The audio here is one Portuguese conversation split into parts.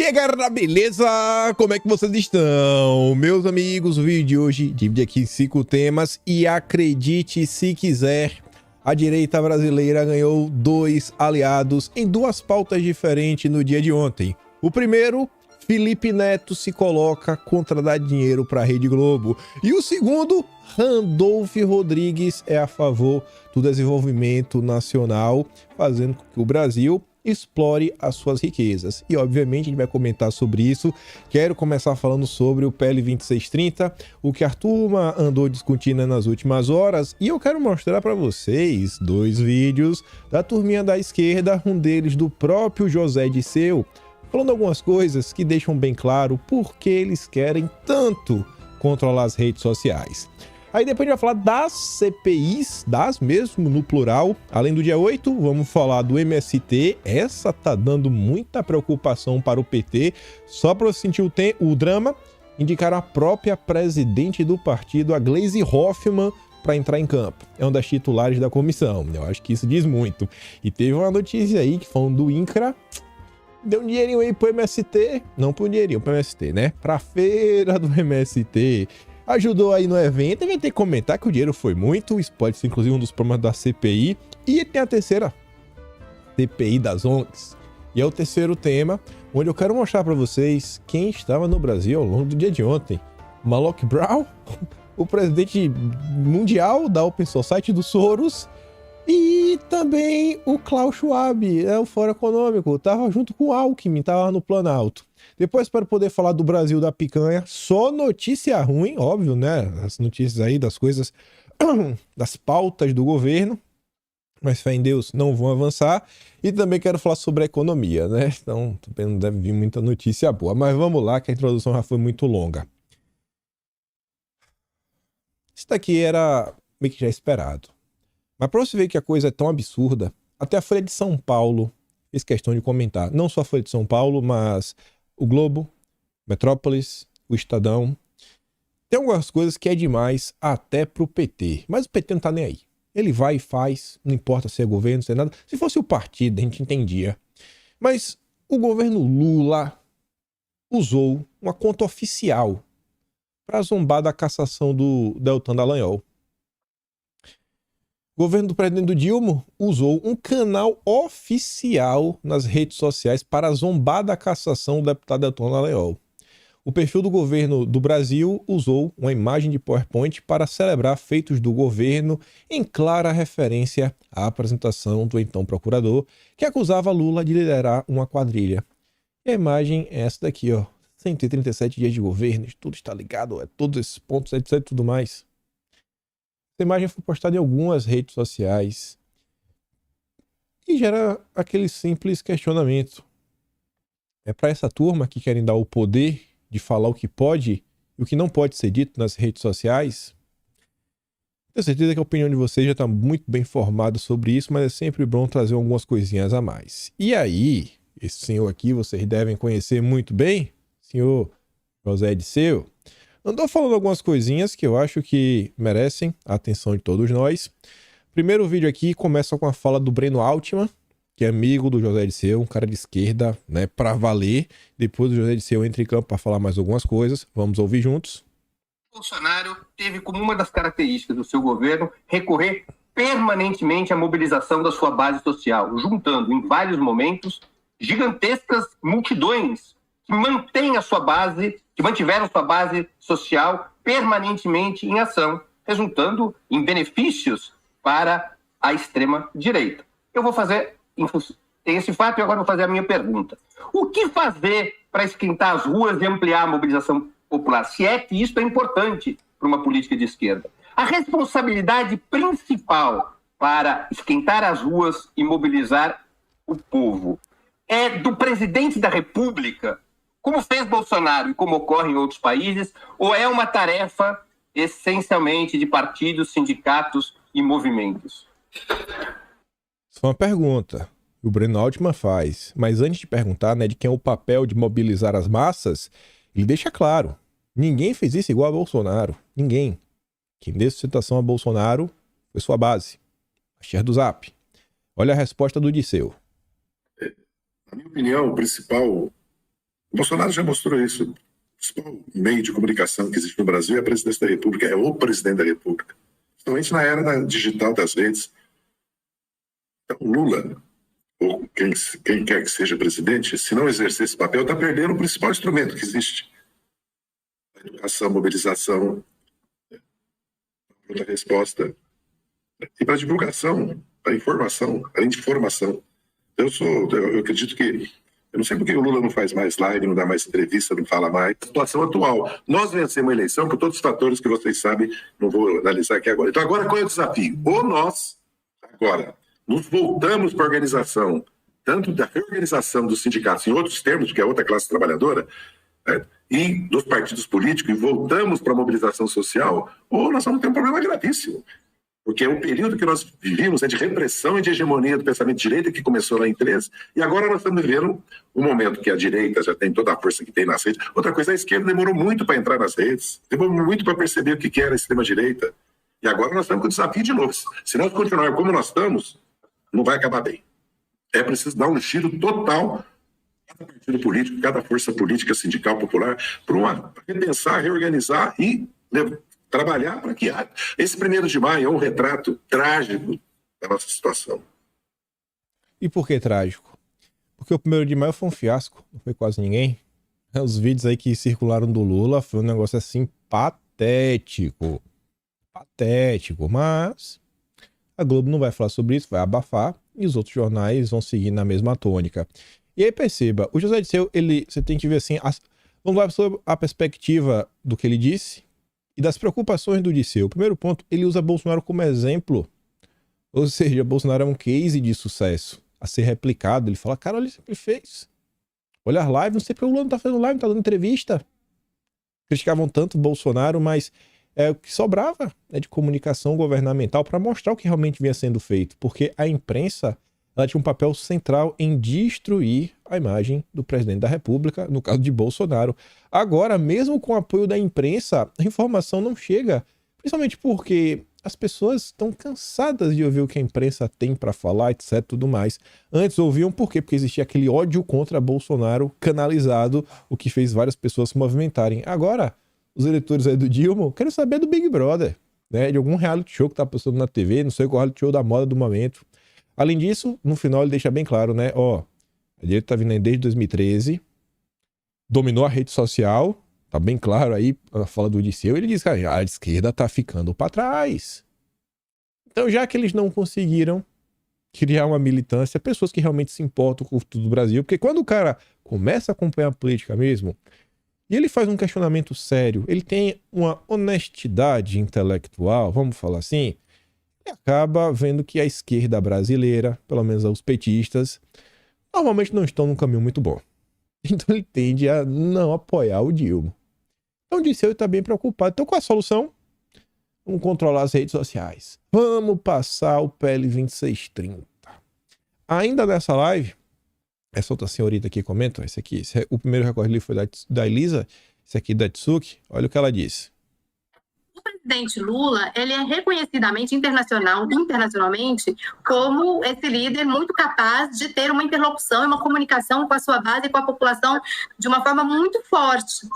E aí, galera, beleza? Como é que vocês estão? Meus amigos, o vídeo de hoje divide aqui em 5 temas e acredite se quiser, a direita brasileira ganhou 2 aliados em 2 pautas diferentes no dia de ontem. O primeiro, Felipe Neto se coloca contra dar dinheiro para a Rede Globo. E o segundo, Randolph Rodrigues é a favor do desenvolvimento nacional, fazendo com que o Brasil explore as suas riquezas. E obviamente a gente vai comentar sobre isso. Quero começar falando sobre o PL 2630, o que a turma andou discutindo nas últimas horas, e eu quero mostrar para vocês 2 vídeos da turminha da esquerda, um deles do próprio José Disseu, falando algumas coisas que deixam bem claro por que eles querem tanto controlar as redes sociais. Aí depois a gente vai falar das CPIs, das mesmo no plural. Além do dia 8, vamos falar do MST. Essa tá dando muita preocupação para o PT. Só para você sentir o drama, indicaram a própria presidente do partido, a Gleisi Hoffmann, para entrar em campo. É uma das titulares da comissão. Eu acho que isso diz muito. E teve uma notícia aí que falando do INCRA, deu um dinheirinho aí pro MST. Não pro dinheirinho, pro MST, né? Pra feira do MST. Ajudou aí no evento, vai ter que comentar que o dinheiro foi muito, isso pode ser inclusive um dos problemas da CPI. E tem a terceira, CPI das ONGs. E é o terceiro tema, onde eu quero mostrar para vocês quem estava no Brasil ao longo do dia de ontem. Malloch Brown, o presidente mundial da Open Society do Soros, e também o Klaus Schwab, o Fórum Econômico, tava junto com o Alckmin, tava no Planalto. Depois, para poder falar do Brasil da picanha, só notícia ruim, óbvio, né? As notícias aí das coisas, das pautas do governo, mas fé em Deus, não vão avançar. E também quero falar sobre a economia, né? Então, também não deve vir muita notícia boa. Mas vamos lá, que a introdução já foi muito longa. Isso daqui era meio que já esperado. Mas para você ver que a coisa é tão absurda, até a Folha de São Paulo fez questão de comentar. Não só a Folha de São Paulo, mas o Globo, Metrópolis, o Estadão. Tem algumas coisas que é demais até pro PT. Mas o PT não tá nem aí. Ele vai e faz, não importa se é governo, se é nada. Se fosse o partido, a gente entendia. Mas o governo Lula usou uma conta oficial para zombar da cassação do Deltan Dallagnol. O governo do presidente Dilma usou um canal oficial nas redes sociais para zombar da cassação do deputado Deltan Dallagnol. O perfil do governo do Brasil usou uma imagem de PowerPoint para celebrar feitos do governo em clara referência à apresentação do então procurador, que acusava Lula de liderar uma quadrilha. E a imagem é essa daqui, ó. 137 dias de governo, tudo está ligado, todos esses pontos, etc e tudo mais. Essa imagem foi postada em algumas redes sociais e gera aquele simples questionamento. É para essa turma que querem dar o poder de falar o que pode e o que não pode ser dito nas redes sociais? Tenho certeza que a opinião de vocês já está muito bem formada sobre isso, mas é sempre bom trazer algumas coisinhas a mais. E aí, esse senhor aqui vocês devem conhecer muito bem, senhor José Disseu, andou falando algumas coisinhas que eu acho que merecem a atenção de todos nós. Primeiro vídeo aqui começa com a fala do Breno Altman, que é amigo do José Disseu, um cara de esquerda, né, pra valer. Depois o José Disseu entra em campo para falar mais algumas coisas. Vamos ouvir juntos. Bolsonaro teve como uma das características do seu governo recorrer permanentemente à mobilização da sua base social, juntando em vários momentos gigantescas multidões que mantêm a sua base, que mantiveram sua base social permanentemente em ação, resultando em benefícios para a extrema-direita. Eu vou fazer, tem esse fato e agora vou fazer a minha pergunta. O que fazer para esquentar as ruas e ampliar a mobilização popular, se é que isso é importante para uma política de esquerda? A responsabilidade principal para esquentar as ruas e mobilizar o povo é do presidente da República, como fez Bolsonaro e como ocorre em outros países, ou é uma tarefa essencialmente de partidos, sindicatos e movimentos? Isso é uma pergunta que o Breno Altman faz, mas antes de perguntar, né, de quem é o papel de mobilizar as massas, ele deixa claro, ninguém fez isso igual a Bolsonaro, ninguém. Quem deu sustentação a Bolsonaro foi sua base, a share do Zap. Olha a resposta do Disseu. Na minha opinião, o principal O Bolsonaro já mostrou isso. O principal meio de comunicação que existe no Brasil é a presidência da República, é o presidente da República. Principalmente na era digital das redes. Então, Lula, ou quem quer que seja presidente, se não exercer esse papel, está perdendo o principal instrumento que existe. A educação, a mobilização, a resposta e para a divulgação, para a informação, além de formação. Eu acredito que, eu não sei por que o Lula não faz mais live, não dá mais entrevista, não fala mais. A situação atual, nós vencemos a eleição por todos os fatores que vocês sabem, não vou analisar aqui agora. Então agora qual é o desafio? Ou nós, agora, nos voltamos para a organização, tanto da reorganização dos sindicatos em outros termos, que é outra classe trabalhadora, e dos partidos políticos, e voltamos para a mobilização social, ou nós vamos ter um problema gravíssimo. Porque o período que nós vivimos é de repressão e de hegemonia do pensamento de direita, que começou lá em 13, e agora nós estamos vivendo um momento que a direita já tem toda a força que tem nas redes. Outra coisa, a esquerda demorou muito para entrar nas redes, demorou muito para perceber o que era a extrema-direita. E agora nós estamos com o desafio de novo. Se nós continuarmos como nós estamos, não vai acabar bem. É preciso dar um giro total cada partido político, cada força política, sindical, popular, para repensar, reorganizar e trabalhar para que esse 1º de maio é um retrato trágico da nossa situação. E por que trágico? Porque o 1º de maio foi um fiasco, não foi quase ninguém. Os vídeos aí que circularam do Lula foi um negócio assim patético. Patético, mas a Globo não vai falar sobre isso, vai abafar, e os outros jornais vão seguir na mesma tônica. E aí perceba, o José Dirceu, você tem que ver assim, vamos lá sobre a perspectiva do que ele disse e das preocupações do Dirceu. O primeiro ponto, ele usa Bolsonaro como exemplo, ou seja, Bolsonaro é um case de sucesso a ser replicado. Ele fala, cara, olha isso que ele fez. Olha as lives, não sei porque o Lula não tá fazendo live, não tá dando entrevista. Criticavam tanto o Bolsonaro, mas o que sobrava de comunicação governamental para mostrar o que realmente vinha sendo feito, porque a imprensa ela tinha um papel central em destruir a imagem do presidente da República, no caso de Bolsonaro. Agora, mesmo com o apoio da imprensa, a informação não chega, principalmente porque as pessoas estão cansadas de ouvir o que a imprensa tem para falar, etc, tudo mais. Antes ouviam por quê? Porque existia aquele ódio contra Bolsonaro canalizado, o que fez várias pessoas se movimentarem. Agora, os eleitores aí do Dilma querem saber do Big Brother, né? De algum reality show que tá passando na TV, não sei qual reality show da moda do momento. Além disso, no final ele deixa bem claro, né? A direita tá vindo aí desde 2013, dominou a rede social, tá bem claro aí a fala do Dirceu, ele diz que a esquerda tá ficando para trás. Então, já que eles não conseguiram criar uma militância, pessoas que realmente se importam com o futuro do Brasil, porque quando o cara começa a acompanhar a política mesmo, e ele faz um questionamento sério, ele tem uma honestidade intelectual, vamos falar assim, e acaba vendo que a esquerda brasileira, pelo menos os petistas, normalmente não estão num caminho muito bom. Então ele tende a não apoiar o Dilma. Então o Dirceu está bem preocupado. Então qual é a solução? Vamos controlar as redes sociais. Vamos passar o PL 2630. Ainda nessa live, essa outra senhorita aqui comenta, o primeiro recorde ali foi da Elisa, esse aqui da Tsuki, olha o que ela disse. O presidente Lula, ele é reconhecidamente internacionalmente como esse líder muito capaz de ter uma interlocução e uma comunicação com a sua base e com a população de uma forma muito forte.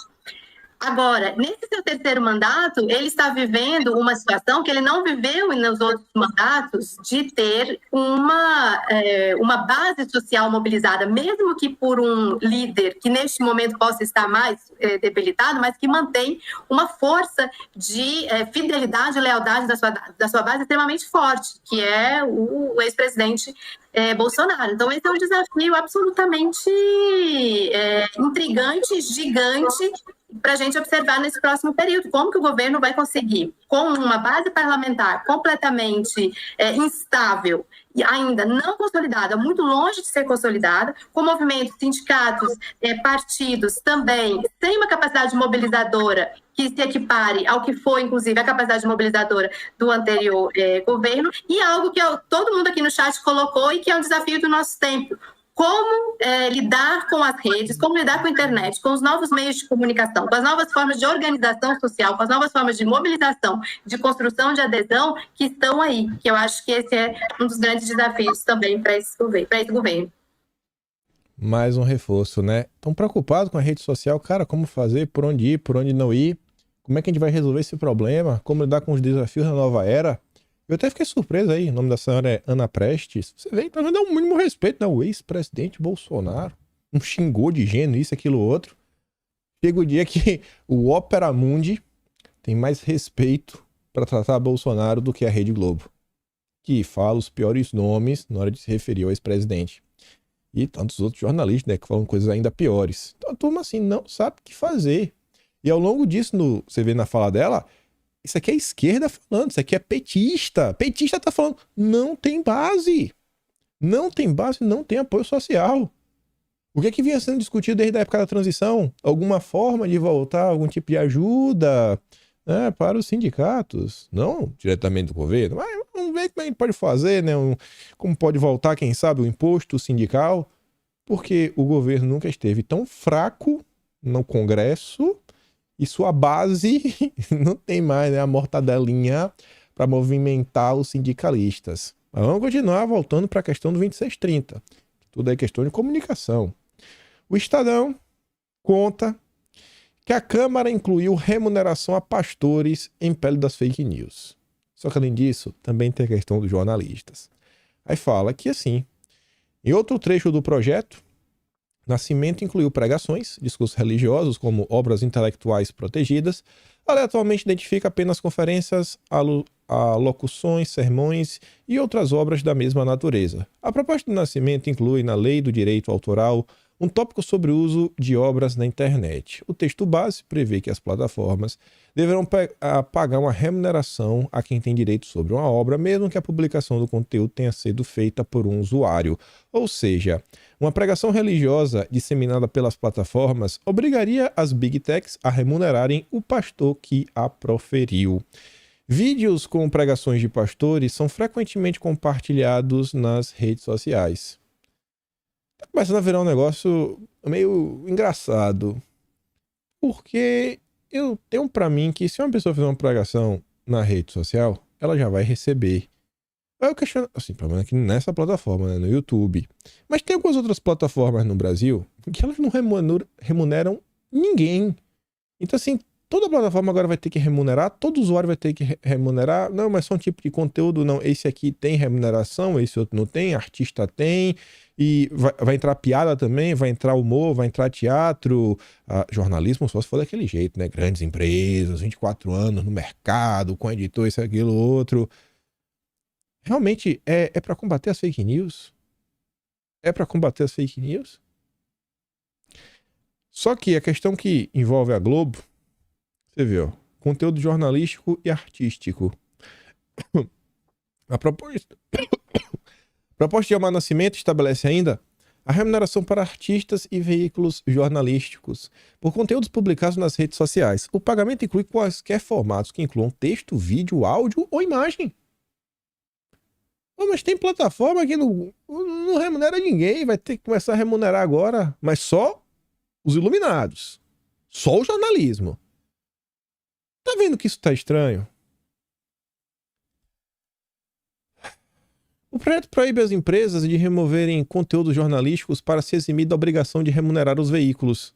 Agora, nesse seu 3º mandato, ele está vivendo uma situação que ele não viveu nos outros mandatos, de ter uma base social mobilizada, mesmo que por um líder que neste momento possa estar mais debilitado, mas que mantém uma força de fidelidade e lealdade da sua base extremamente forte, que é o ex-presidente Bolsonaro. Então, esse é um desafio absolutamente intrigante, gigante, para a gente observar nesse próximo período. Como que o governo vai conseguir, com uma base parlamentar completamente instável e ainda não consolidada, muito longe de ser consolidada, com movimentos, sindicatos, partidos também, sem uma capacidade mobilizadora que se equipare ao que foi, inclusive, a capacidade mobilizadora do anterior governo, e algo que todo mundo aqui no chat colocou e que é um desafio do nosso tempo. Como lidar com as redes, como lidar com a internet, com os novos meios de comunicação, com as novas formas de organização social, com as novas formas de mobilização, de construção de adesão que estão aí, que eu acho que esse é um dos grandes desafios também para esse governo. Mais um reforço, né? Estão preocupados com a rede social, cara, como fazer, por onde ir, por onde não ir, como é que a gente vai resolver esse problema, como lidar com os desafios da nova era. Eu até fiquei surpreso aí, o nome da senhora é Ana Prestes. Você vê, tá dando um mínimo respeito, né? O ex-presidente Bolsonaro, um xingou de gênio, isso, aquilo, outro. Chega o dia que o Opera Mundi tem mais respeito para tratar Bolsonaro do que a Rede Globo, que fala os piores nomes na hora de se referir ao ex-presidente. E tantos outros jornalistas, né, que falam coisas ainda piores. Então a turma, assim, não sabe o que fazer. E ao longo disso, você vê na fala dela, isso aqui é esquerda falando, isso aqui é petista. Petista tá falando, não tem base. Não tem base, não tem apoio social. O que é que vinha sendo discutido desde a época da transição? Alguma forma de voltar, algum tipo de ajuda, né, para os sindicatos? Não diretamente do governo, mas vamos ver como a gente pode fazer, né? Como pode voltar, quem sabe, o imposto sindical. Porque o governo nunca esteve tão fraco no Congresso e sua base não tem mais, né, a mortadelinha para movimentar os sindicalistas. Mas vamos continuar voltando para a questão do 2630. Tudo é questão de comunicação. O Estadão conta que a Câmara incluiu remuneração a pastores em pele das fake news. Só que além disso, também tem a questão dos jornalistas. Aí fala que assim, em outro trecho do projeto, Nascimento incluiu pregações, discursos religiosos como obras intelectuais protegidas, atualmente identifica apenas conferências, alocuções, sermões e outras obras da mesma natureza. A proposta do Nascimento inclui na Lei do Direito Autoral um tópico sobre o uso de obras na internet. O texto base prevê que as plataformas deverão pagar uma remuneração a quem tem direito sobre uma obra, mesmo que a publicação do conteúdo tenha sido feita por um usuário. Ou seja, uma pregação religiosa disseminada pelas plataformas obrigaria as Big Techs a remunerarem o pastor que a proferiu. Vídeos com pregações de pastores são frequentemente compartilhados nas redes sociais. Tá começando a virar um negócio meio engraçado. Porque eu tenho pra mim que se uma pessoa fizer uma pregação na rede social, ela já vai receber. Aí eu questiono, assim, pelo menos aqui nessa plataforma, né, no YouTube. Mas tem algumas outras plataformas no Brasil que elas não remuneram ninguém. Então, assim, toda plataforma agora vai ter que remunerar, todo usuário vai ter que remunerar. Não, mas só um tipo de conteúdo, não. Esse aqui tem remuneração, esse outro não tem, artista tem. E vai entrar piada também, vai entrar humor, vai entrar teatro, jornalismo, só se for daquele jeito, né? Grandes empresas, 24 anos no mercado, com editor, isso, aquilo, outro. Realmente é para combater as fake news? É para combater as fake news? Só que a questão que envolve a Globo, você vê, ó, conteúdo jornalístico e artístico. A proposta de Itamar Nascimento estabelece ainda a remuneração para artistas e veículos jornalísticos por conteúdos publicados nas redes sociais. O pagamento inclui quaisquer formatos que incluam texto, vídeo, áudio ou imagem. Mas tem plataforma que não remunera ninguém, vai ter que começar a remunerar agora, mas só os iluminados, só o jornalismo. Tá vendo que isso tá estranho? O projeto proíbe as empresas de removerem conteúdos jornalísticos para se eximir da obrigação de remunerar os veículos.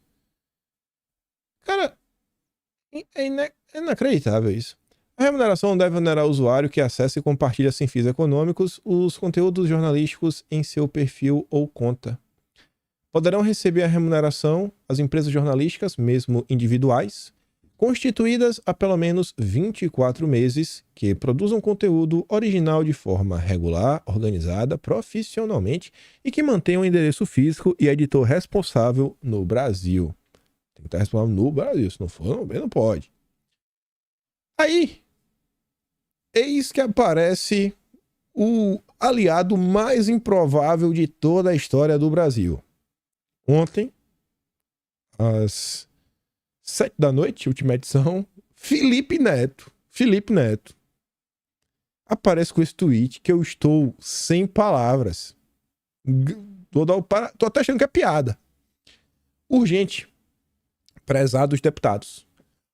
Cara, é inacreditável isso. A remuneração deve onerar o usuário que acessa e compartilha sem fins econômicos os conteúdos jornalísticos em seu perfil ou conta. Poderão receber a remuneração as empresas jornalísticas, mesmo individuais, constituídas há pelo menos 24 meses, que produzam conteúdo original de forma regular, organizada, profissionalmente e que mantenham o endereço físico e editor responsável no Brasil. Tem que estar responsável no Brasil, se não for, não pode. Aí, eis que aparece o aliado mais improvável de toda a história do Brasil. Ontem, às 7 da noite, última edição, Felipe Neto aparece com esse tweet que eu estou sem palavras. Tô até achando que é piada. Urgente. Prezados deputados.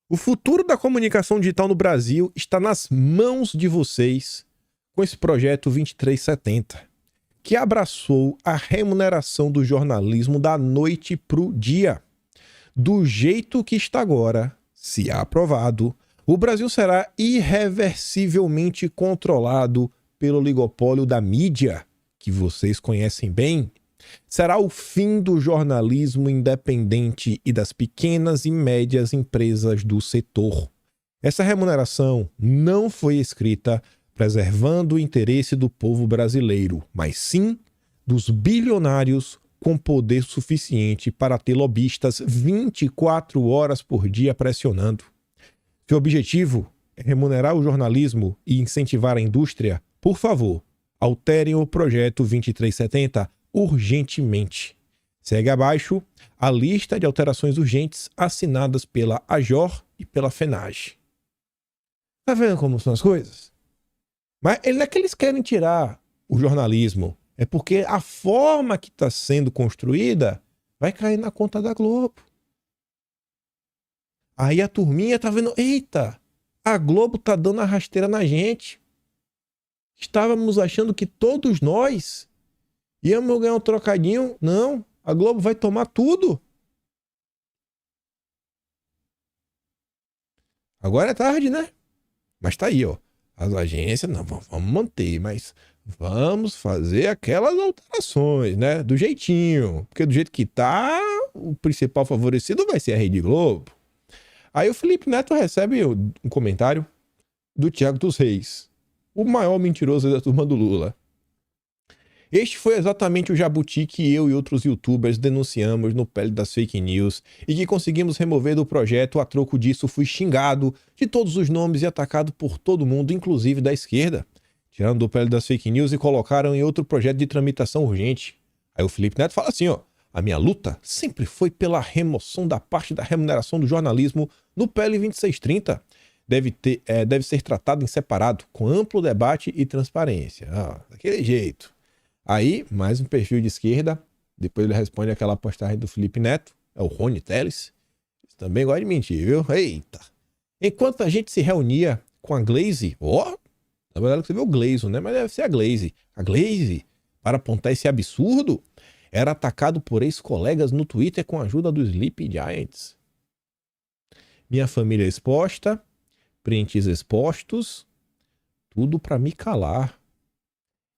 O futuro da comunicação digital no Brasil está nas mãos de vocês com esse projeto 2370, que abraçou a remuneração do jornalismo da noite pro dia. Do jeito que está agora, se aprovado, o Brasil será irreversivelmente controlado pelo oligopólio da mídia, que vocês conhecem bem. Será o fim do jornalismo independente e das pequenas e médias empresas do setor. Essa remuneração não foi escrita preservando o interesse do povo brasileiro, mas sim dos bilionários com poder suficiente para ter lobistas 24 horas por dia pressionando. Se o objetivo é remunerar o jornalismo e incentivar a indústria, por favor, alterem o projeto 2370 urgentemente. Segue abaixo a lista de alterações urgentes assinadas pela AJOR e pela FENAGE. Tá vendo como são as coisas? Mas não é que eles querem tirar o jornalismo, é porque a forma que está sendo construída vai cair na conta da Globo. Aí a turminha tá vendo, eita, a Globo tá dando a rasteira na gente. Estávamos achando que todos nós íamos ganhar um trocadinho. Não, a Globo vai tomar tudo. Agora é tarde, né? Mas tá aí, ó. As agências, não, vamos manter, mas vamos fazer aquelas alterações, né? Do jeitinho. Porque do jeito que tá, o principal favorecido vai ser a Rede Globo. Aí o Felipe Neto recebe um comentário do Thiago dos Reis, o maior mentiroso da turma do Lula. Este foi exatamente o jabuti que eu e outros youtubers denunciamos no Pele das Fake News e que conseguimos remover do projeto. A troco disso fui xingado de todos os nomes e atacado por todo mundo, inclusive da esquerda. Tiraram do Pele das Fake News e colocaram em outro projeto de tramitação urgente. Aí o Felipe Neto fala assim, ó: a minha luta sempre foi pela remoção da parte da remuneração do jornalismo no PL 2630. Deve ser tratado em separado, com amplo debate e transparência. Daquele jeito. Aí, mais um perfil de esquerda. Depois ele responde aquela postagem do Felipe Neto. É o Rony Teles. Esse também gosta de mentir, viu? Eita! Enquanto a gente se reunia com a Glaze, na verdade você vê o Gleison, né? Mas deve ser a Glaze. A Glaze, para apontar esse absurdo, era atacado por ex-colegas no Twitter com a ajuda dos Sleepy Giants. Minha família exposta, prints expostos, tudo para me calar.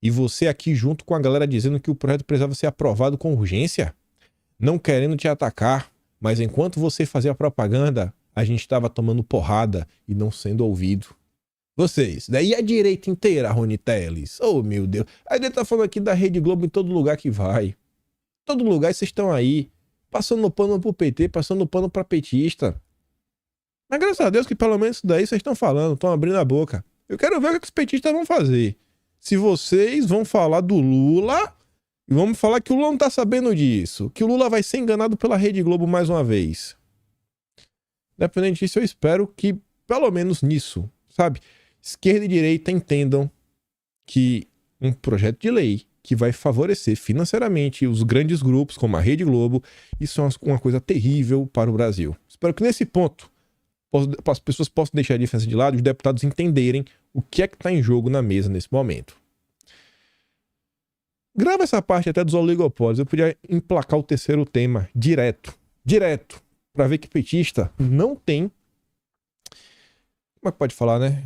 E você aqui junto com a galera dizendo que o projeto precisava ser aprovado com urgência, não querendo te atacar, mas enquanto você fazia propaganda, a gente estava tomando porrada e não sendo ouvido. Vocês, daí a direita inteira, Rony Teles. Oh, meu Deus. Aí ele tá falando aqui da Rede Globo em todo lugar que vai. Todo lugar vocês estão aí, passando pano pro PT, passando pano pra petista. Mas graças a Deus que pelo menos isso daí vocês estão falando, estão abrindo a boca. Eu quero ver o que os petistas vão fazer. Se vocês vão falar do Lula, e vamos falar que o Lula não tá sabendo disso, que o Lula vai ser enganado pela Rede Globo mais uma vez. Independente disso, eu espero que, pelo menos nisso, sabe, esquerda e direita entendam que um projeto de lei que vai favorecer financeiramente os grandes grupos, como a Rede Globo, isso é uma coisa terrível para o Brasil. Espero que nesse ponto as pessoas possam deixar a diferença de lado e os deputados entenderem o que é que está em jogo na mesa nesse momento. Grava essa parte até dos oligopólios. Eu podia emplacar o terceiro tema direto, para ver que petista não tem... Como é que pode falar, né?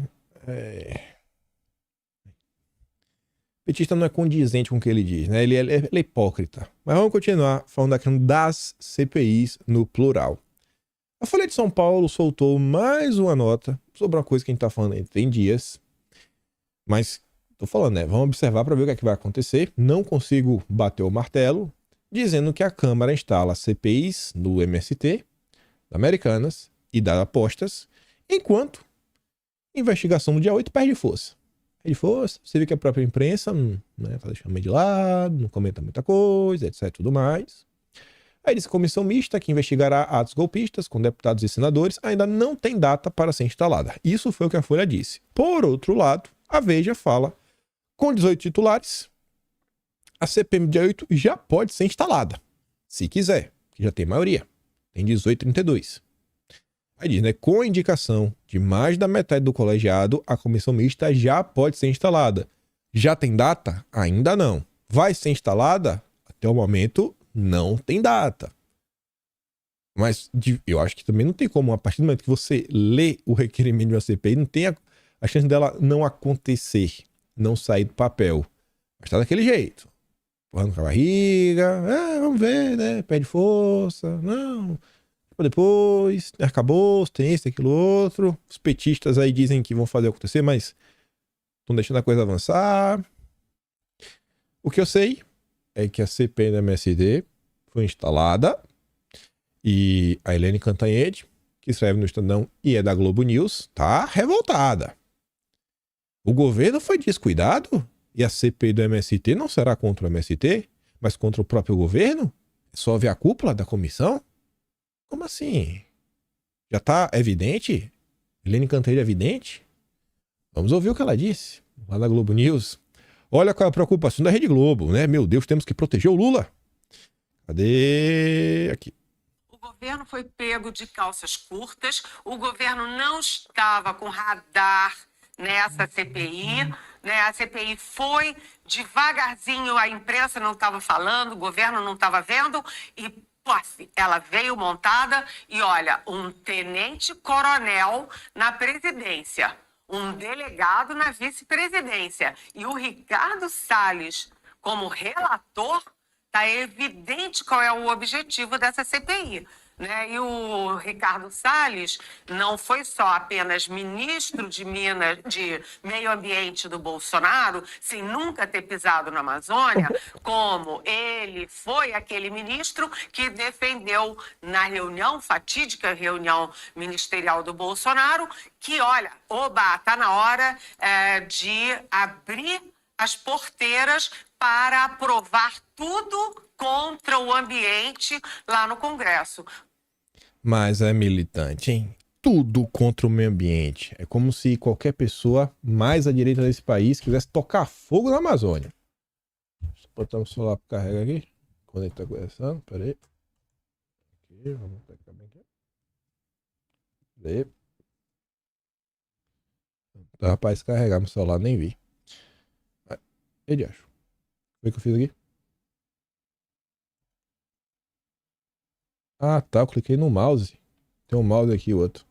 Petista não é condizente com o que ele diz, né? Ele é hipócrita. Mas vamos continuar falando aqui das CPIs no plural. A Folha de São Paulo soltou mais uma nota sobre uma coisa que a gente tá falando aí tem dias. Mas tô falando, né? Vamos observar para ver o que é que vai acontecer. Não consigo bater o martelo, dizendo que a Câmara instala CPIs no MST, da Americanas e da Apostas, enquanto a investigação no dia 8 perde força. Perde força, você vê que a própria imprensa tá deixando meio de lado, não comenta muita coisa, etc. Tudo mais. Aí diz que a comissão mista que investigará atos golpistas com deputados e senadores ainda não tem data para ser instalada. Isso foi o que a Folha disse. Por outro lado, a Veja fala, com 18 titulares, a CPM dia 8 já pode ser instalada, se quiser, que já tem maioria, tem 18-32. Aí diz, né, com a indicação de mais da metade do colegiado, a comissão mista já pode ser instalada. Já tem data? Ainda não. Vai ser instalada? Até o momento, não tem data. Mas eu acho que também não tem como, a partir do momento que você lê o requerimento de uma CPI, não tem a chance dela não acontecer, não sair do papel. Mas tá daquele jeito. Empurrando com a barriga, vamos ver, né? Perde força, não. Depois, acabou, tem isso, tem aquilo outro. Os petistas aí dizem que vão fazer acontecer, mas estão deixando a coisa avançar. O que eu sei é que a CPI da MST foi instalada e a Helene Cantanhede, que escreve no Estadão e é da Globo News, tá revoltada. O governo foi descuidado e a CPI do MST não será contra o MST, mas contra o próprio governo? É só ver a cúpula da comissão? Como assim? Já tá evidente? Helene Cantanhede é evidente? Vamos ouvir o que ela disse lá na Globo News. Olha qual é a preocupação da Rede Globo, né? Meu Deus, temos que proteger o Lula. Cadê? Aqui. O governo foi pego de calças curtas, o governo não estava com radar nessa CPI, né? A CPI foi devagarzinho, a imprensa não estava falando, o governo não estava vendo e ela veio montada e olha, um tenente-coronel na presidência, um delegado na vice-presidência e o Ricardo Salles como relator, está evidente qual é o objetivo dessa CPI. Né? E o Ricardo Salles não foi só apenas ministro de Meio Ambiente do Bolsonaro, sem nunca ter pisado na Amazônia, como ele foi aquele ministro que defendeu na fatídica reunião ministerial do Bolsonaro, que, olha, está na hora de abrir as porteiras para aprovar tudo contra o ambiente lá no Congresso. Mas é militante, hein? Tudo contra o meio ambiente. É como se qualquer pessoa mais à direita desse país quisesse tocar fogo na Amazônia. Deixa eu botar o celular para carregar aqui. Quando ele tá conversando, peraí. Aqui, vamos pegar bem aqui. Peraí. Tá, rapaz, carregar meu celular, nem vi. Ele acha. O que eu fiz aqui? Ah, tá. Eu cliquei no mouse. Tem um mouse aqui, o outro.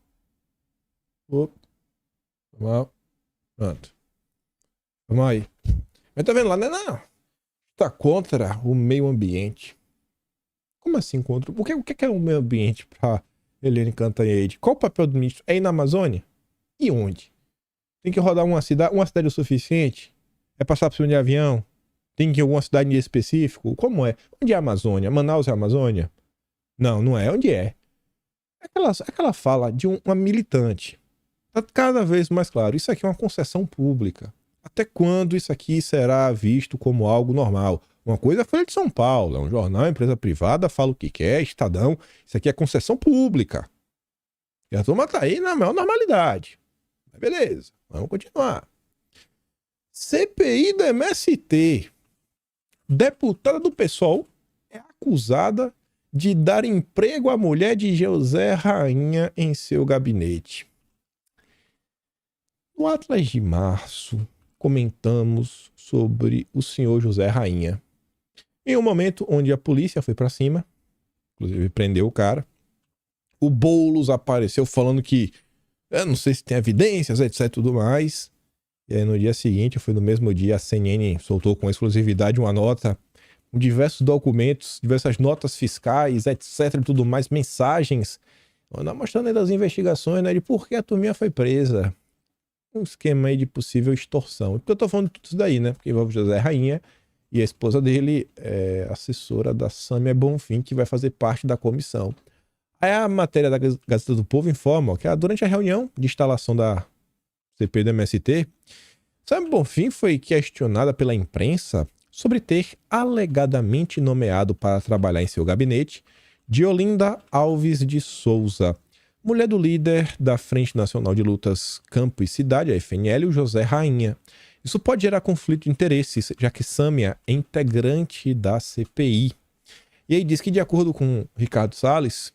Opa. Vamos. Pronto. Vamos aí. Mas tá vendo lá, né? Não. Tá contra o meio ambiente. Como assim contra? O que é o meio ambiente pra Helene Cantanhede? Qual o papel do ministro? É ir na Amazônia? E onde? Tem que rodar uma cidade o suficiente? É passar por cima de avião? Tem que ir em alguma cidade em específico? Como é? Onde é a Amazônia? Manaus é a Amazônia? Não, não é. Onde é? Aquela fala de uma militante. Tá cada vez mais claro. Isso aqui é uma concessão pública. Até quando isso aqui será visto como algo normal? Uma coisa é a Folha de São Paulo. É um jornal, empresa privada, fala o que quer, Estadão. Isso aqui é concessão pública. E a turma tá aí na maior normalidade. Mas beleza, vamos continuar. CPI do MST. Deputada do PSOL é acusada de dar emprego à mulher de José Rainha em seu gabinete. No Atlas de Março, comentamos sobre o senhor José Rainha. Em um momento onde a polícia foi para cima, inclusive prendeu o cara, o Boulos apareceu falando que eu não sei se tem evidências, etc, tudo mais. E aí no dia seguinte, foi no mesmo dia, a CNN soltou com exclusividade uma nota com diversos documentos, diversas notas fiscais, etc, tudo mais, mensagens, mostrando aí das investigações, né, de por que a turminha foi presa. Um esquema aí de possível extorsão. Porque eu tô falando de tudo isso daí, né? Porque envolve José Rainha e a esposa dele é assessora da Sâmia Bonfim, que vai fazer parte da comissão. Aí a matéria da Gazeta do Povo informa que durante a reunião de instalação da CPI do MST, Sâmia Bonfim foi questionada pela imprensa sobre ter alegadamente nomeado para trabalhar em seu gabinete Diolinda Alves de Souza, mulher do líder da Frente Nacional de Lutas Campo e Cidade, a FNL, o José Rainha. Isso pode gerar conflito de interesses, já que Sâmia é integrante da CPI. E aí diz que, de acordo com Ricardo Salles,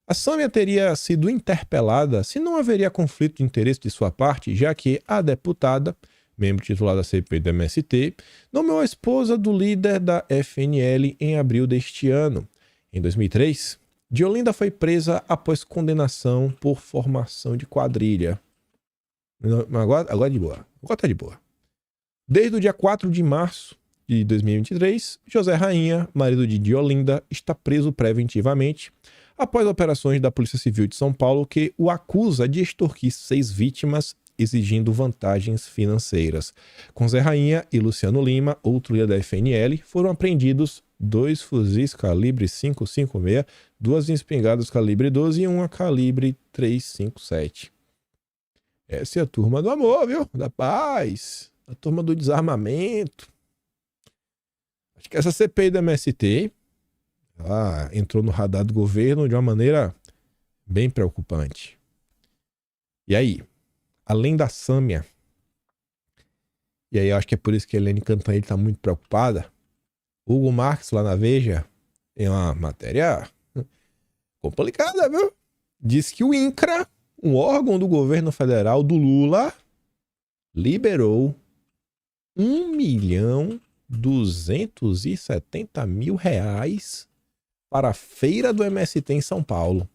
a Sâmia teria sido interpelada se não haveria conflito de interesse de sua parte, já que a deputada membro titular da CPI do MST, nomeou a esposa do líder da FNL em abril deste ano. Em 2003, Diolinda foi presa após condenação por formação de quadrilha. Agora de boa. Agora tá de boa. Desde o dia 4 de março de 2023, José Rainha, marido de Diolinda, está preso preventivamente após operações da Polícia Civil de São Paulo que o acusa de extorquir 6 vítimas exigindo vantagens financeiras. Com Zé Rainha e Luciano Lima, outro líder da FNL, foram apreendidos 2 fuzis calibre 5.56, 2 espingardas calibre 12 e uma calibre 3.57. Essa é a turma do amor, viu? Da paz. A turma do desarmamento. Acho que essa CPI do MST entrou no radar do governo de uma maneira bem preocupante. E aí, além da Sâmia, e aí eu acho que é por isso que a Helene Cantanhede está muito preocupada, Hugo Marques, lá na Veja, tem uma matéria complicada, viu? Diz que o INCRA, um órgão do governo federal do Lula, liberou R$1.270.000 para a feira do MST em São Paulo.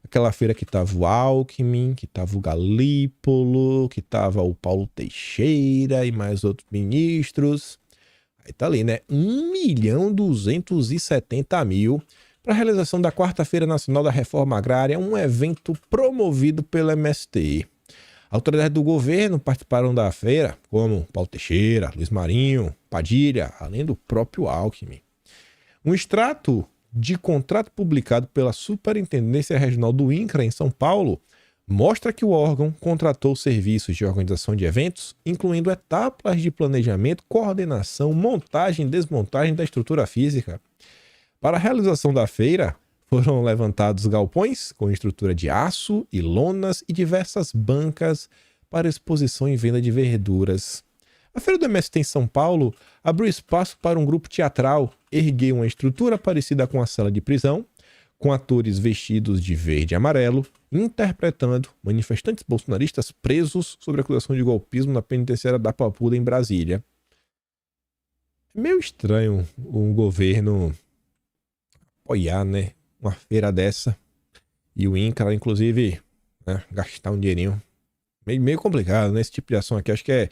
Aquela feira que tava o Alckmin, que tava o Galípolo, que tava o Paulo Teixeira e mais outros ministros. Aí tá ali, né? R$1.270.000 para a realização da Quarta-feira Nacional da Reforma Agrária, um evento promovido pelo MST. Autoridades do governo participaram da feira, como Paulo Teixeira, Luiz Marinho, Padilha, além do próprio Alckmin. Um extrato de contrato publicado pela Superintendência Regional do INCRA em São Paulo mostra que o órgão contratou serviços de organização de eventos, incluindo etapas de planejamento, coordenação, montagem e desmontagem da estrutura física. Para a realização da feira, foram levantados galpões com estrutura de aço e lonas e diversas bancas para exposição e venda de verduras. A Feira do MST em São Paulo abriu espaço para um grupo teatral erguer uma estrutura parecida com a cela de prisão, com atores vestidos de verde e amarelo, interpretando manifestantes bolsonaristas presos sob acusação de golpismo na penitenciária da Papuda, em Brasília. É meio estranho o governo apoiar, né, uma feira dessa e o INCRA, inclusive, né, gastar um dinheirinho. Meio complicado, né? Esse tipo de ação aqui, acho que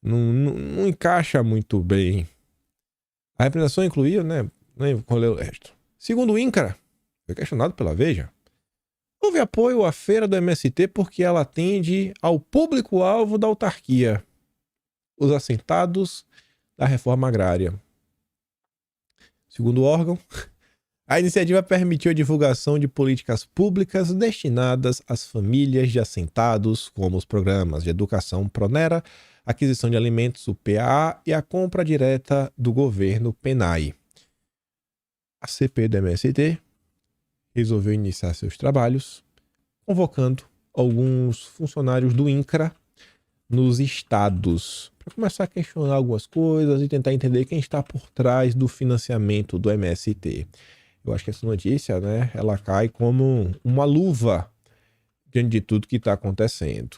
não encaixa muito bem. A representação incluía, né? Vou ler o resto. Segundo o INCRA, foi questionado pela Veja, houve apoio à feira do MST porque ela atende ao público-alvo da autarquia, os assentados da reforma agrária. Segundo o órgão, a iniciativa permitiu a divulgação de políticas públicas destinadas às famílias de assentados, como os programas de educação Pronera, aquisição de alimentos, o PAA, e a compra direta do governo PENAI. A CPI do MST resolveu iniciar seus trabalhos, convocando alguns funcionários do INCRA nos estados, para começar a questionar algumas coisas e tentar entender quem está por trás do financiamento do MST. Eu acho que essa notícia, né, ela cai como uma luva diante de tudo que está acontecendo.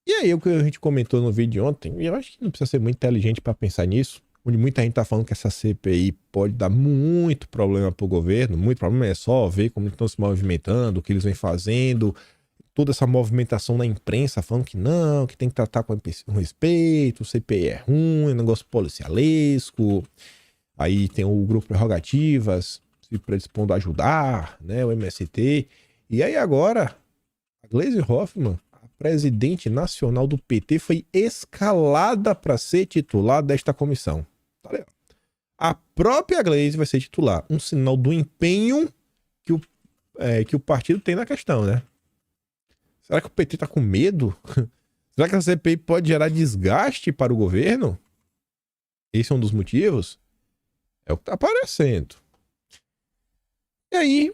E aí, o que a gente comentou no vídeo de ontem, e eu acho que não precisa ser muito inteligente para pensar nisso, onde muita gente está falando que essa CPI pode dar muito problema para o governo, muito problema, é só ver como estão se movimentando, o que eles vêm fazendo, toda essa movimentação na imprensa falando que não, que tem que tratar com respeito, o CPI é ruim, é um negócio policialesco. Aí tem o grupo Prerrogativas se predispondo a ajudar, né, o MST. E aí agora, a Gleisi Hoffmann, a presidente nacional do PT, foi escalada para ser titular desta comissão. Tá legal. A própria Gleisi vai ser titular. Um sinal do empenho que o partido tem na questão, né? Será que o PT tá com medo? Será que a CPI pode gerar desgaste para o governo? Esse é um dos motivos? É o que tá aparecendo. E aí,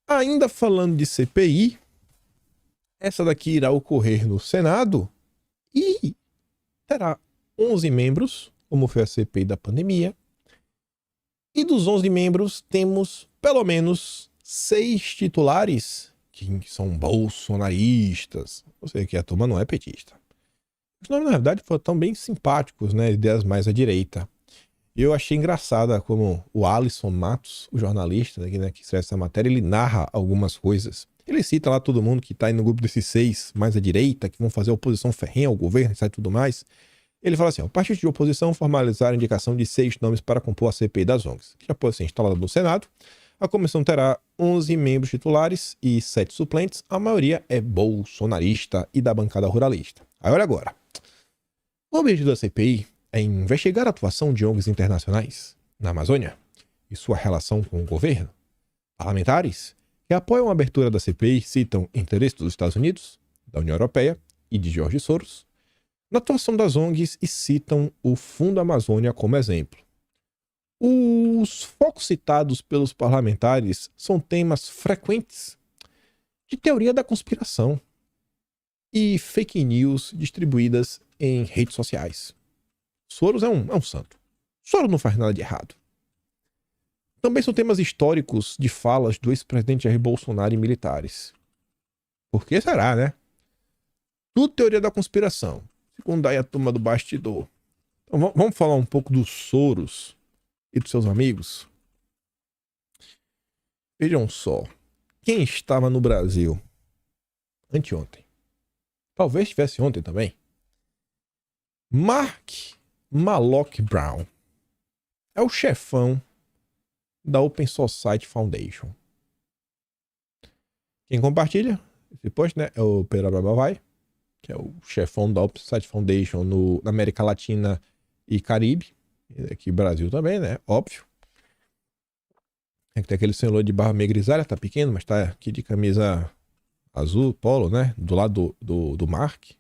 ainda falando de CPI, essa daqui irá ocorrer no Senado e terá 11 membros, como foi a CPI da pandemia. E dos 11 membros, temos pelo menos 6 titulares que são bolsonaristas. Ou seja, que a turma não é petista. Os nomes, na verdade, foram tão bem simpáticos, né? Ideias mais à direita. E eu achei engraçada como o Alisson Matos, o jornalista, né, que escreve essa matéria, ele narra algumas coisas. Ele cita lá todo mundo que tá aí no grupo desses 6 mais à direita, que vão fazer oposição ferrenha ao governo e tudo mais. Ele fala assim, ó, o partido de oposição formalizar a indicação de 6 nomes para compor a CPI das ONGs, que já pode ser instalada no Senado. A comissão terá 11 membros titulares e 7 suplentes. A maioria é bolsonarista e da bancada ruralista. Aí olha agora. O objetivo da CPI é investigar a atuação de ONGs internacionais na Amazônia e sua relação com o governo. Parlamentares que apoiam a abertura da CPI citam interesse dos Estados Unidos, da União Europeia e de George Soros na atuação das ONGs e citam o Fundo Amazônia como exemplo. Os focos citados pelos parlamentares são temas frequentes de teoria da conspiração e fake news distribuídas em redes sociais. Soros é um santo. Soros não faz nada de errado. Também são temas históricos de falas do ex-presidente Jair Bolsonaro e militares. Por que será, né? Tudo teoria da conspiração. Segundo aí a turma do bastidor. Então vamos falar um pouco dos Soros e dos seus amigos. Vejam só. Quem estava no Brasil anteontem? Talvez estivesse ontem também. Mark Malloy Brown é o chefão da Open Society Foundation. Quem compartilha esse post, né, é o Pedro Babavai, que é o chefão da Open Society Foundation na América Latina e Caribe. E aqui Brasil também, né? Óbvio. Tem aquele senhor de barba meio grisalha, tá pequeno, mas tá aqui de camisa azul, polo, né? Do lado do Mark.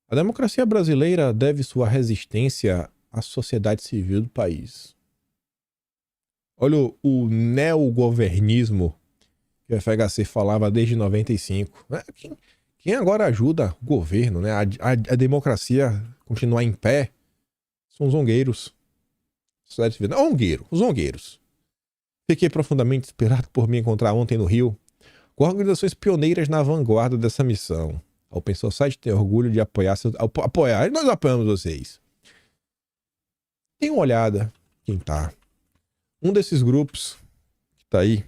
A democracia brasileira deve sua resistência à sociedade civil do país. Olha o neogovernismo que o FHC falava desde 95. Quem agora ajuda o governo, né, a democracia continuar em pé são os zongueiros. Sociedade civil. Não, os zongueiros. Fiquei profundamente inspirado por me encontrar ontem no Rio com organizações pioneiras na vanguarda dessa missão. A Open Society tem orgulho de apoiar. Nós apoiamos vocês. Dê uma olhada quem tá. Um desses grupos que tá aí,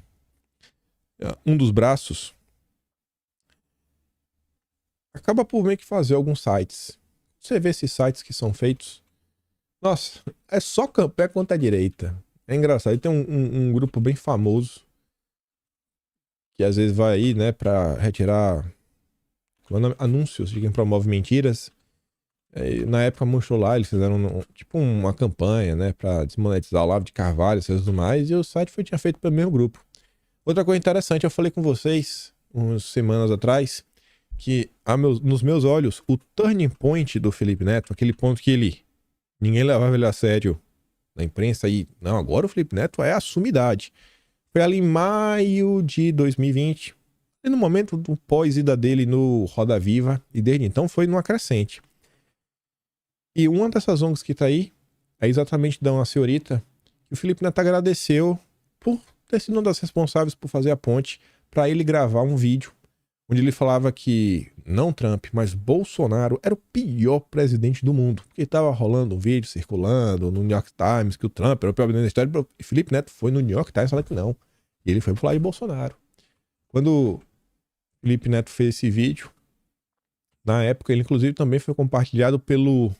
um dos braços, acaba por meio que fazer alguns sites. Você vê esses sites que são feitos, nossa, é só campé contra a direita. É engraçado. Tem um grupo bem famoso que às vezes vai aí, né, pra retirar anúncios de quem promove mentiras. Na época mostrou lá, eles fizeram tipo uma campanha, né, pra desmonetizar o Olavo de Carvalho e tudo mais, e o site tinha feito pelo mesmo grupo. Outra coisa interessante, eu falei com vocês umas semanas atrás que nos meus olhos, o turning point do Felipe Neto, aquele ponto que ninguém levava ele a sério na imprensa e não, agora o Felipe Neto é a sumidade. Foi ali em maio de 2020, e no momento do pós-ida dele no Roda Viva, e desde então foi numa crescente. E uma dessas ONGs que tá aí é exatamente da uma senhorita que o Felipe Neto agradeceu por ter sido uma das responsáveis por fazer a ponte para ele gravar um vídeo onde ele falava que não Trump, mas Bolsonaro era o pior presidente do mundo. Porque estava rolando um vídeo circulando no New York Times que o Trump era o pior presidente da história. E Felipe Neto foi no New York Times falar que não. E ele foi falar de Bolsonaro. Quando Felipe Neto fez esse vídeo, na época ele inclusive também foi compartilhado pelo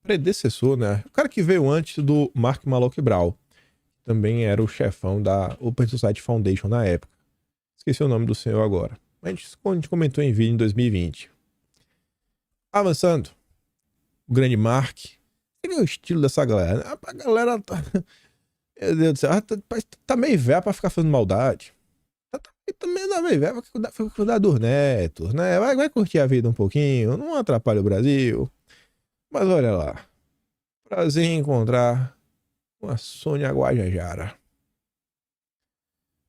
predecessor, né? O cara que veio antes do Mark Malloy Brown. Também era o chefão da Open Society Foundation na época. Esqueci o nome do senhor agora. A gente comentou em vídeo em 2020. Avançando. O grande Mark. Você vê o estilo dessa galera. A galera tá... Meu Deus do céu. Tá meio velho pra ficar fazendo maldade. Tá meio velho pra cuidar dos netos, né? Vai curtir a vida um pouquinho. Não atrapalha o Brasil. Mas olha lá. Prazer em encontrar com a Sônia Guajajara,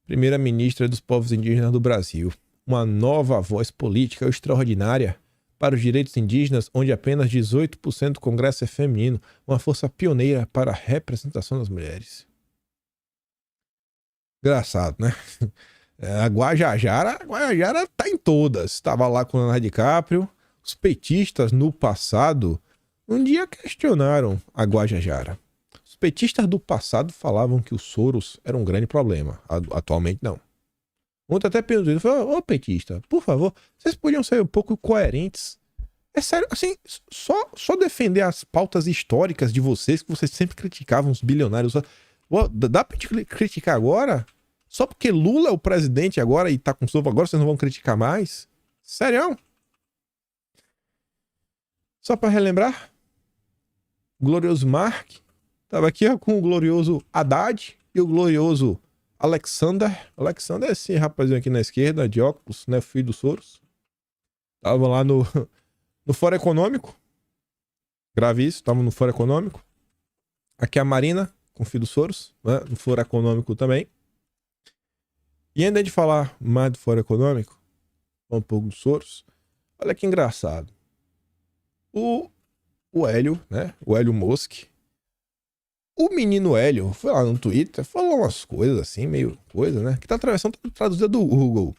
primeira-ministra dos povos indígenas do Brasil. Uma nova voz política extraordinária para os direitos indígenas, onde apenas 18% do Congresso é feminino. Uma força pioneira para a representação das mulheres. Engraçado, né? A Guajajara tá em todas. Estava lá com o Leonardo DiCaprio. Os petistas no passado um dia questionaram a Guajajara. Os petistas do passado falavam que o Soros era um grande problema. Atualmente não. Ontem até perguntou, ô petista, por favor, vocês podiam ser um pouco coerentes. É sério, assim, só defender as pautas históricas de vocês, que vocês sempre criticavam os bilionários. Dá pra gente criticar agora? Só porque Lula é o presidente agora e tá com o agora vocês não vão criticar mais? Sério? Só pra relembrar, o glorioso Mark tava aqui ó, com o glorioso Haddad e o glorioso Alexander. Alexander é esse rapazinho aqui na esquerda, de óculos, né? Filho do Soros. Tava lá no Fórum Econômico. Grave isso, tava no Fórum Econômico. Aqui a Marina, com o filho do Soros, né? No Fórum Econômico também. E ainda de falar mais do Fórum Econômico, um pouco do Soros, olha que engraçado. O Hélio, né? O Hélio Musk. O menino Hélio foi lá no Twitter, falou umas coisas assim, meio coisa, né? Que tá atravessando traduzida do Google.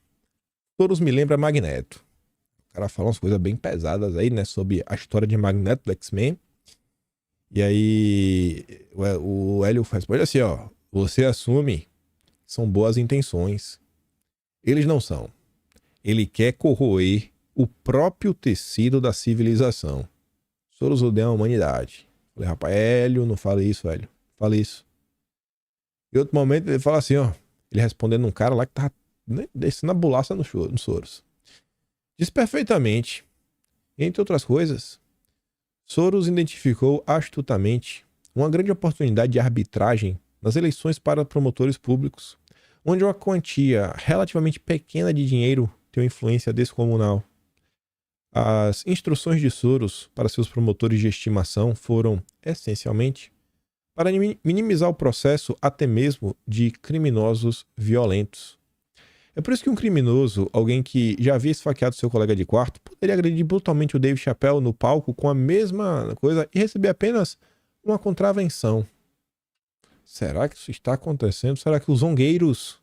Soros me lembra Magneto. O cara fala umas coisas bem pesadas aí, né? Sobre a história de Magneto do X-Men. E aí o Hélio responde assim, ó. Você assume que são boas intenções. Eles não são. Ele quer corroer o próprio tecido da civilização. Soros odeia a humanidade. Falei, rapaz, Hélio, não fala isso, Hélio. Fala isso. Em outro momento ele fala assim, ó. Ele respondendo um cara lá que tava descendo a bolaça no Soros. Diz perfeitamente. Entre outras coisas, Soros identificou astutamente uma grande oportunidade de arbitragem nas eleições para promotores públicos, onde uma quantia relativamente pequena de dinheiro tem uma influência descomunal. As instruções de Soros para seus promotores de estimação foram, essencialmente, para minimizar o processo até mesmo de criminosos violentos. É por isso que um criminoso, alguém que já havia esfaqueado seu colega de quarto, poderia agredir brutalmente o Dave Chappelle no palco com a mesma coisa e receber apenas uma contravenção. Será que isso está acontecendo? Será que os zongueiros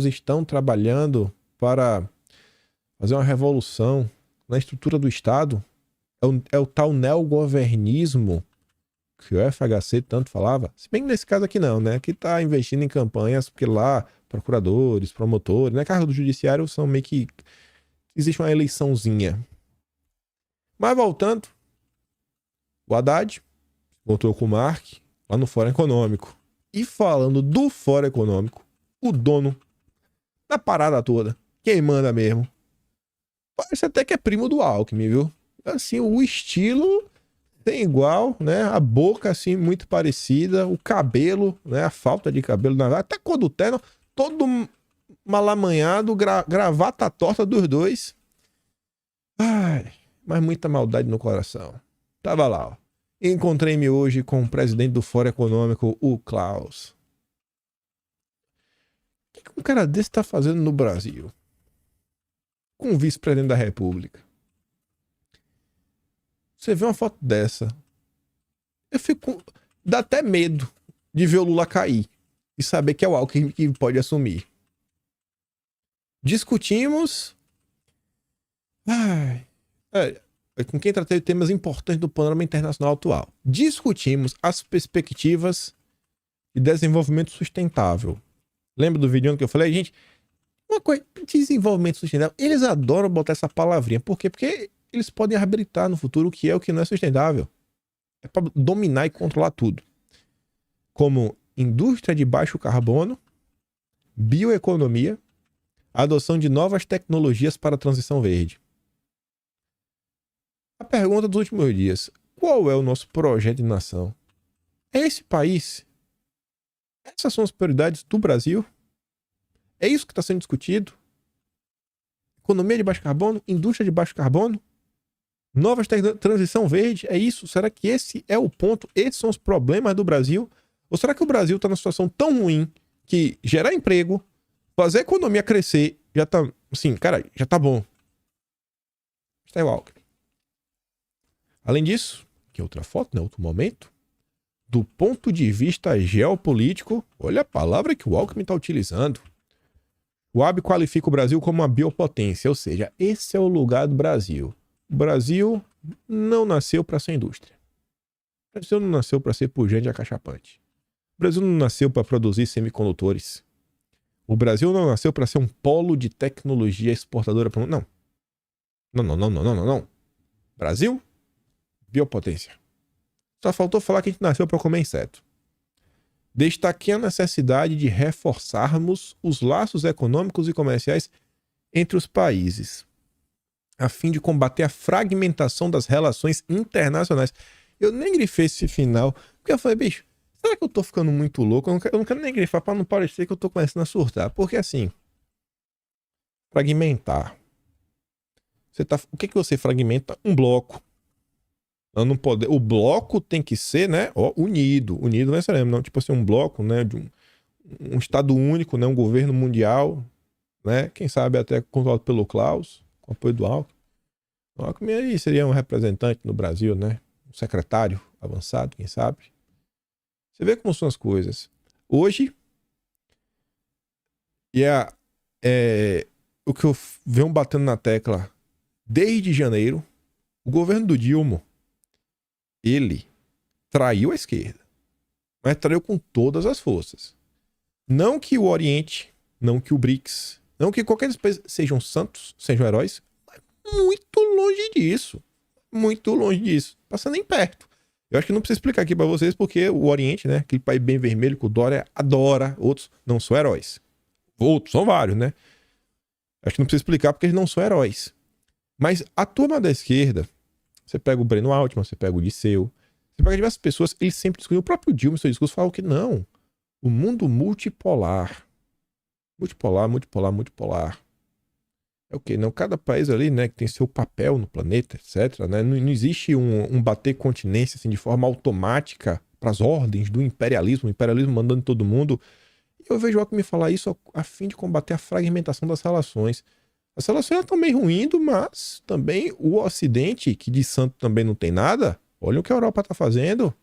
estão trabalhando para fazer uma revolução na estrutura do Estado? É o tal neogovernismo que o FHC tanto falava. Se bem que nesse caso aqui não, né? Que tá investindo em campanhas, porque lá procuradores, promotores, né? Cargos do judiciário são meio que... existe uma eleiçãozinha. Mas voltando, o Haddad voltou com o Mark lá no Fórum Econômico. E falando do Fórum Econômico, o dono da parada toda, quem manda mesmo, parece até que é primo do Alckmin, viu? Assim, o estilo tem igual, né? A boca, assim, muito parecida. O cabelo, né? A falta de cabelo, até a cor do terno, todo malamanhado, gravata torta dos dois. Ai, mas muita maldade no coração. Tava lá, ó. Encontrei-me hoje com o presidente do Fórum Econômico, o Klaus. O que um cara desse tá fazendo no Brasil? Com o vice-presidente da República. Você vê uma foto dessa, eu fico... dá até medo de ver o Lula cair e saber que é o Alckmin que pode assumir. Discutimos... com quem tratei temas importantes do panorama internacional atual. Discutimos as perspectivas de desenvolvimento sustentável. Lembra do vídeo que eu falei? Gente, uma coisa, desenvolvimento sustentável, eles adoram botar essa palavrinha. Por quê? Porque eles podem arbitrar no futuro o que é o que não é sustentável. É para dominar e controlar tudo. Como indústria de baixo carbono, bioeconomia, adoção de novas tecnologias para a transição verde. A pergunta dos últimos dias: qual é o nosso projeto de nação? É esse país? Essas são as prioridades do Brasil? É isso que está sendo discutido? Economia de baixo carbono? Indústria de baixo carbono? Novas transição verde? É isso? Será que esse é o ponto? Esses são os problemas do Brasil? Ou será que o Brasil está numa situação tão ruim que gerar emprego, fazer a economia crescer, já tá, assim, cara, já tá bom? Está igual. Além disso, que é outra foto, né? Outro momento. Do ponto de vista geopolítico, olha a palavra que o Alckmin está utilizando. O AB qualifica o Brasil como uma biopotência, ou seja, esse é o lugar do Brasil. O Brasil não nasceu para ser indústria. O Brasil não nasceu para ser pujante e acachapante. O Brasil não nasceu para produzir semicondutores. O Brasil não nasceu para ser um polo de tecnologia exportadora para o mundo. Não. Brasil, biopotência. Só faltou falar que a gente nasceu para comer inseto. Destaquei a necessidade de reforçarmos os laços econômicos e comerciais entre os países, a fim de combater a fragmentação das relações internacionais. Eu nem grifei esse final, porque eu falei, bicho, será que eu tô ficando muito louco? Eu não quero nem grifar para não parecer que eu tô começando a surtar. Porque assim, fragmentar. O que você fragmenta? Um bloco. Não pode, o bloco tem que ser, né, unido necessariamente, não tipo assim, um bloco, né, de um estado único, né, um governo mundial, né, quem sabe até controlado pelo Klaus, com apoio do Alckmin. O Alckmin aí seria um representante no Brasil, né, um secretário avançado, quem sabe. Você vê como são as coisas. Hoje, o que eu venho batendo na tecla desde janeiro, o governo do Dilma, ele traiu a esquerda, mas traiu com todas as forças. Não que o Oriente, não que o BRICS, não que qualquer dos países sejam santos, sejam heróis, mas muito longe disso. Muito longe disso. Passa nem perto. Eu acho que não precisa explicar aqui pra vocês porque o Oriente, né, aquele país bem vermelho que o Dória adora, outros não são heróis. Outros são vários, né? Acho que não precisa explicar porque eles não são heróis. Mas a turma da esquerda, você pega o Breno Altman, você pega o Disseu, você pega diversas pessoas, eles sempre discutem. O próprio Dilma, no seu discurso, fala que não. O mundo multipolar. Multipolar. É o quê? Não, cada país ali, né, que tem seu papel no planeta, etc. Né? Não existe um bater continência assim, de forma automática para as ordens do imperialismo, o imperialismo mandando todo mundo. E eu vejo o Alckmin falar isso a fim de combater a fragmentação das relações. As relações estão meio ruindo, mas também o Ocidente, que de santo também não tem nada, olha o que a Europa está fazendo.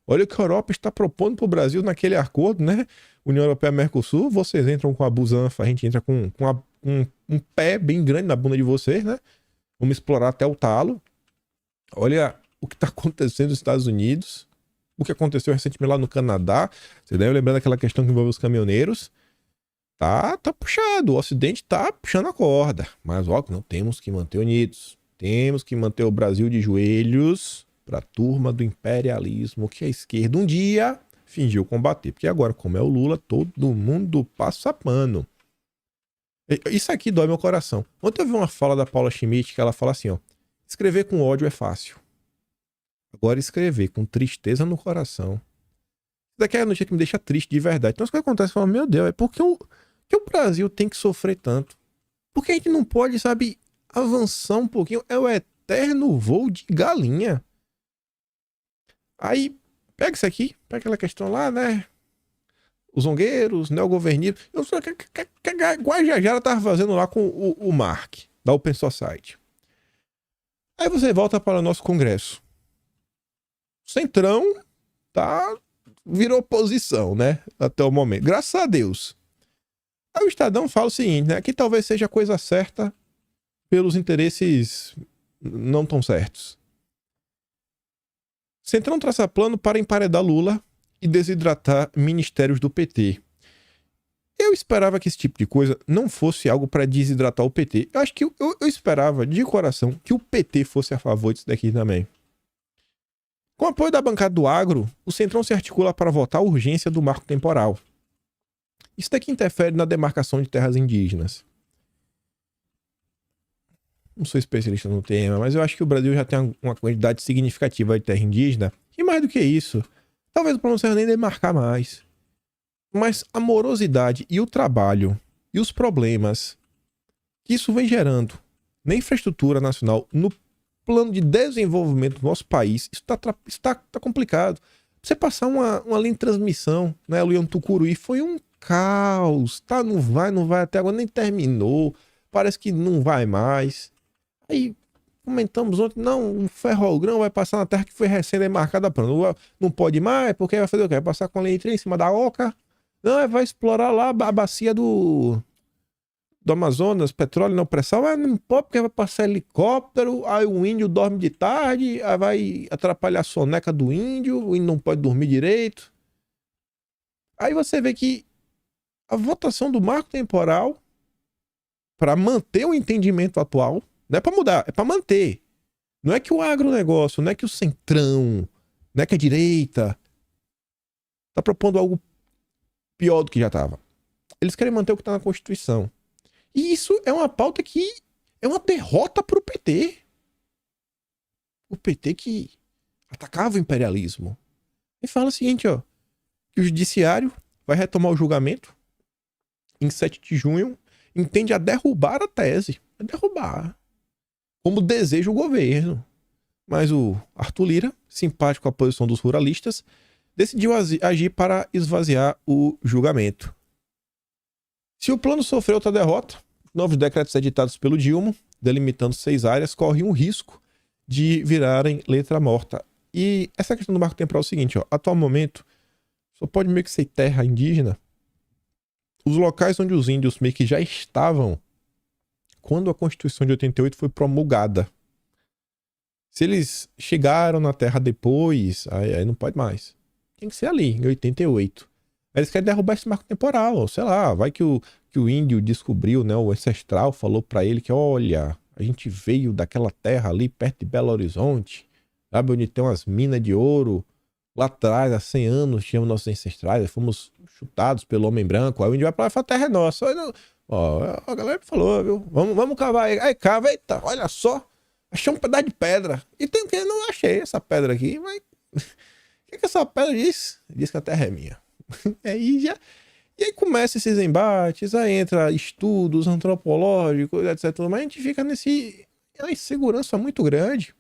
Olha o que a Europa está propondo para o Brasil naquele acordo, né? União Europeia-Mercosul, vocês entram com a busanfa, a gente entra com um pé bem grande na bunda de vocês, né? Vamos explorar até o talo. Olha o que está acontecendo nos Estados Unidos, o que aconteceu recentemente lá no Canadá. Você deve lembrar daquela questão que envolve os caminhoneiros. Tá puxado, o Ocidente tá puxando a corda. Mas, ó, não temos que manter unidos. Temos que manter o Brasil de joelhos pra turma do imperialismo que a esquerda um dia fingiu combater. Porque agora, como é o Lula, todo mundo passa pano. Isso aqui dói meu coração. Ontem eu vi uma fala da Paula Schmidt que ela fala assim, ó. Escrever com ódio é fácil. Agora escrever com tristeza no coração. Isso daqui é a notícia que me deixa triste de verdade. Então, o que acontece? Eu falo, meu Deus, é porque o Brasil tem que sofrer tanto? Porque a gente não pode, sabe, avançar um pouquinho? É o eterno voo de galinha. Aí, pega isso aqui, pega aquela questão lá, né? Os zongueiros, neogovernistas. Eu só que a Guajajara tava fazendo lá com o Mark, da Open Society. Aí você volta para o nosso Congresso. Centrão virou oposição, né? Até o momento. Graças a Deus. Aí o Estadão fala o seguinte, né? Que talvez seja a coisa certa pelos interesses não tão certos. Centrão traça plano para emparedar Lula e desidratar ministérios do PT. Eu esperava que esse tipo de coisa não fosse algo para desidratar o PT. Eu acho que eu esperava de coração que o PT fosse a favor disso daqui também. Com o apoio da bancada do agro, o Centrão se articula para votar a urgência do marco temporal. Isso daqui interfere na demarcação de terras indígenas. Não sou especialista no tema, mas eu acho que o Brasil já tem uma quantidade significativa de terra indígena. E mais do que isso, talvez o problema não seja nem demarcar mais. Mas a morosidade e o trabalho e os problemas que isso vem gerando na infraestrutura nacional, no plano de desenvolvimento do nosso país, isso tá complicado. Você passar uma linha de transmissão, né, Luião Tucuruí, foi um caos, tá? Não vai até agora, nem terminou, parece que não vai mais. Aí comentamos ontem, não, o ferrogrão vai passar na terra que foi recém-demarcada, não pode mais, porque vai fazer o quê? Vai passar com a linha em cima da oca? Não, vai explorar lá a bacia do do Amazonas, petróleo não pressão, não pode porque vai passar helicóptero, aí o índio dorme de tarde, aí vai atrapalhar a soneca do índio, o índio não pode dormir direito. Aí você vê que a votação do marco temporal para manter o entendimento atual, não é para mudar, é para manter. Não é que o agronegócio, não é que o centrão, não é que a direita tá propondo algo pior do que já estava. Eles querem manter o que está na Constituição. E isso é uma pauta que é uma derrota para o PT. O PT que atacava o imperialismo. E fala o seguinte, ó, que o judiciário vai retomar o julgamento em 7 de junho, entende a derrubar a tese. A derrubar. Como deseja o governo. Mas o Arthur Lira, simpático com a posição dos ruralistas, decidiu agir para esvaziar o julgamento. Se o plano sofreu outra derrota, novos decretos editados pelo Dilma, delimitando 6 áreas, correm um risco de virarem letra morta. E essa questão do marco temporal é o seguinte, ó, atual momento, só pode meio que ser terra indígena os locais onde os índios meio que já estavam quando a Constituição de 88 foi promulgada. Se eles chegaram na terra depois, aí não pode mais. Tem que ser ali, em 88. Aí eles querem derrubar esse marco temporal, sei lá, vai que o índio descobriu, né, o ancestral falou pra ele que, olha, a gente veio daquela terra ali perto de Belo Horizonte, sabe, onde tem umas minas de ouro, lá atrás, há 100 anos, tínhamos nossos ancestrais, fomos chutados pelo homem branco, aí o índio vai pra lá e fala, a terra é nossa. Ó, a galera falou, viu, vamos cavar aí, cava, eita, olha só, achei um pedaço de pedra, e tem que não achei essa pedra aqui, mas o que essa pedra diz? Diz que a terra é minha. E aí começa esses embates, aí entra estudos antropológicos, etc. Mas a gente fica uma insegurança muito grande.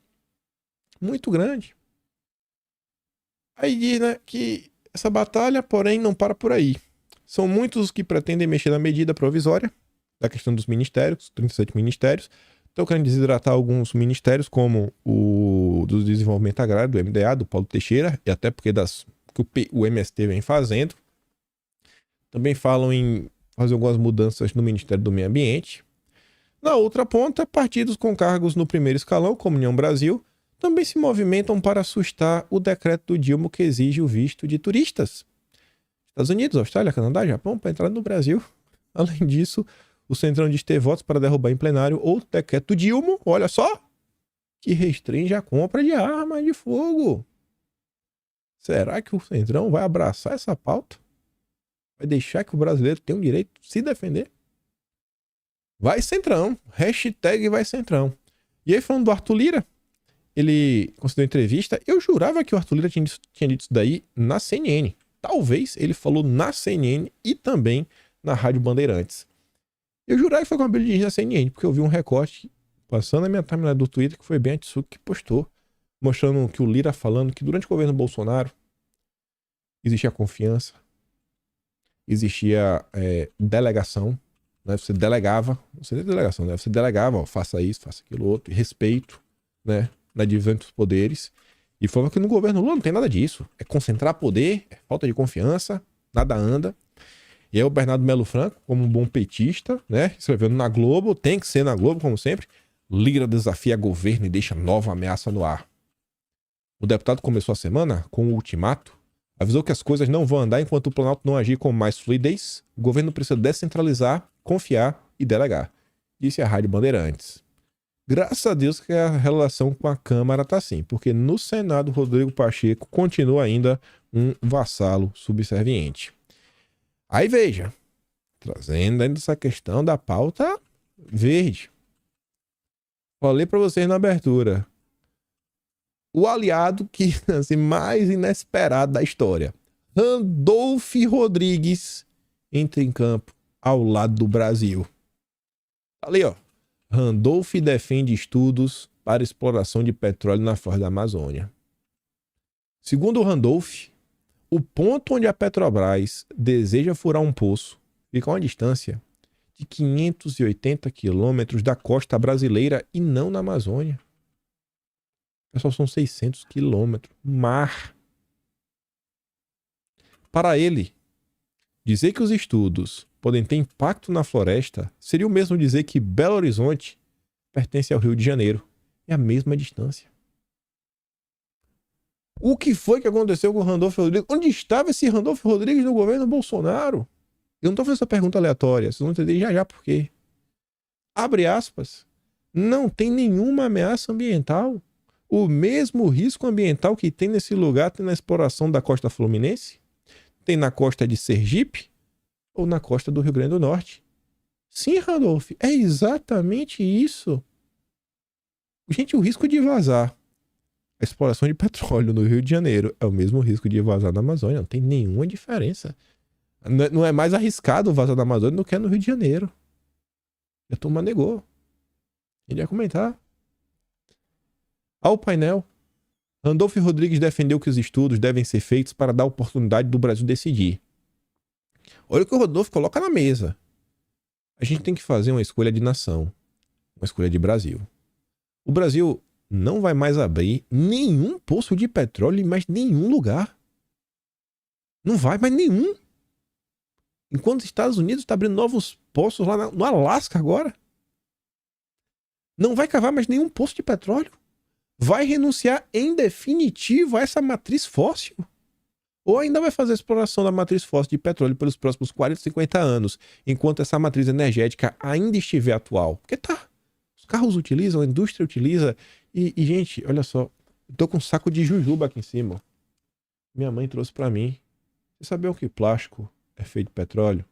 Muito grande. Aí diz, né, que essa batalha, porém, não para por aí. São muitos os que pretendem mexer na medida provisória da questão dos ministérios, 37 ministérios. Estão querendo desidratar alguns ministérios, como o do Desenvolvimento Agrário, do MDA, do Paulo Teixeira, e até porque que o MST vem fazendo. Também falam em fazer algumas mudanças no Ministério do Meio Ambiente. Na outra ponta, partidos com cargos no primeiro escalão, como União Brasil, também se movimentam para assustar o decreto do Dilma que exige o visto de turistas. Estados Unidos, Austrália, Canadá, Japão, para entrar no Brasil. Além disso, o Centrão diz ter votos para derrubar em plenário outro decreto do Dilma, olha só, que restringe a compra de armas de fogo. Será que o Centrão vai abraçar essa pauta? Vai deixar que o brasileiro tenha o direito de se defender? Vai Centrão. Hashtag vai Centrão. E aí, falando do Arthur Lira, ele concedeu entrevista. Eu jurava que o Arthur Lira tinha dito isso daí na CNN. Talvez ele falou na CNN e também na Rádio Bandeirantes. Eu jurava que foi com a Bíblia na CNN, porque eu vi um recorte passando na minha timeline do Twitter, que foi bem a Tsuki que postou, mostrando que o Lira falando que durante o governo Bolsonaro existia confiança, existia delegação, né? Você delegava, você tem delegação, né? Você delegava, ó, faça isso, faça aquilo outro, e respeito, né? Na divisão entre os poderes. E falava que no governo Lula não tem nada disso. É concentrar poder, é falta de confiança, nada anda. E aí o Bernardo Melo Franco, como um bom petista, né? Escrevendo na Globo, tem que ser na Globo, como sempre. Lira desafia governo e deixa nova ameaça no ar. O deputado começou a semana com um ultimato. Avisou que as coisas não vão andar enquanto o Planalto não agir com mais fluidez. O governo precisa descentralizar, confiar e delegar. Disse a Rádio Bandeirantes. Graças a Deus que a relação com a Câmara tá assim, porque no Senado Rodrigo Pacheco continua ainda um vassalo subserviente. Aí veja, trazendo ainda essa questão da pauta verde. Falei para vocês na abertura. O aliado que assim, mais inesperado da história. Randolph Rodrigues entra em campo ao lado do Brasil. Ali, ó. Randolph defende estudos para exploração de petróleo na foz da Amazônia. Segundo o Randolph, o ponto onde a Petrobras deseja furar um poço fica a uma distância de 580 quilômetros da costa brasileira e não na Amazônia. Só são 600 quilômetros. Mar. Para ele, dizer que os estudos podem ter impacto na floresta seria o mesmo dizer que Belo Horizonte pertence ao Rio de Janeiro. É a mesma distância. O que foi que aconteceu com o Randolfo Rodrigues? Onde estava esse Randolfo Rodrigues no governo Bolsonaro? Eu não estou fazendo essa pergunta aleatória. Vocês vão entender já por quê. Abre aspas. Não tem nenhuma ameaça ambiental. O mesmo risco ambiental que tem nesse lugar tem na exploração da costa fluminense? Tem na costa de Sergipe? Ou na costa do Rio Grande do Norte? Sim, Randolfo. É exatamente isso. Gente, o risco de vazar a exploração de petróleo no Rio de Janeiro é o mesmo risco de vazar na Amazônia. Não tem nenhuma diferença. Não é mais arriscado vazar na Amazônia do que é no Rio de Janeiro. A turma negou. Ele ia comentar. Ao painel. Randolfo Rodrigues defendeu que os estudos devem ser feitos para dar oportunidade do Brasil decidir. Olha o que o Rodolfo coloca na mesa. A gente tem que fazer uma escolha de nação. Uma escolha de Brasil. O Brasil não vai mais abrir nenhum poço de petróleo em mais nenhum lugar. Não vai mais nenhum. Enquanto os Estados Unidos está abrindo novos poços lá no Alasca agora. Não vai cavar mais nenhum poço de petróleo. Vai renunciar em definitivo a essa matriz fóssil. Ou ainda vai fazer a exploração da matriz fóssil de petróleo pelos próximos 40, 50 anos, enquanto essa matriz energética ainda estiver atual. Porque tá. Os carros utilizam, a indústria utiliza. E gente, olha só. Eu tô com um saco de jujuba aqui em cima. Minha mãe trouxe pra mim. Você sabia que plástico é feito de petróleo?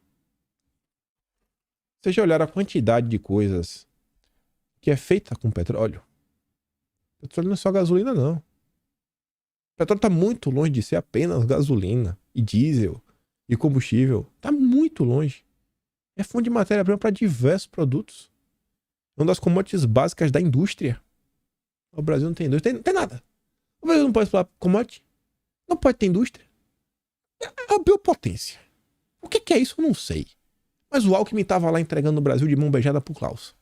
Vocês já olharam a quantidade de coisas que é feita com petróleo? Petróleo não é só gasolina, não. O petróleo está muito longe de ser apenas gasolina e diesel e combustível. Está muito longe. É fonte de matéria-prima para diversos produtos. É uma das commodities básicas da indústria. O Brasil não tem indústria. Não tem nada. O Brasil não pode explorar commodity. Não pode ter indústria. É a biopotência. O que é isso? Eu não sei. Mas o Alckmin estava lá entregando no Brasil de mão beijada pro Klaus.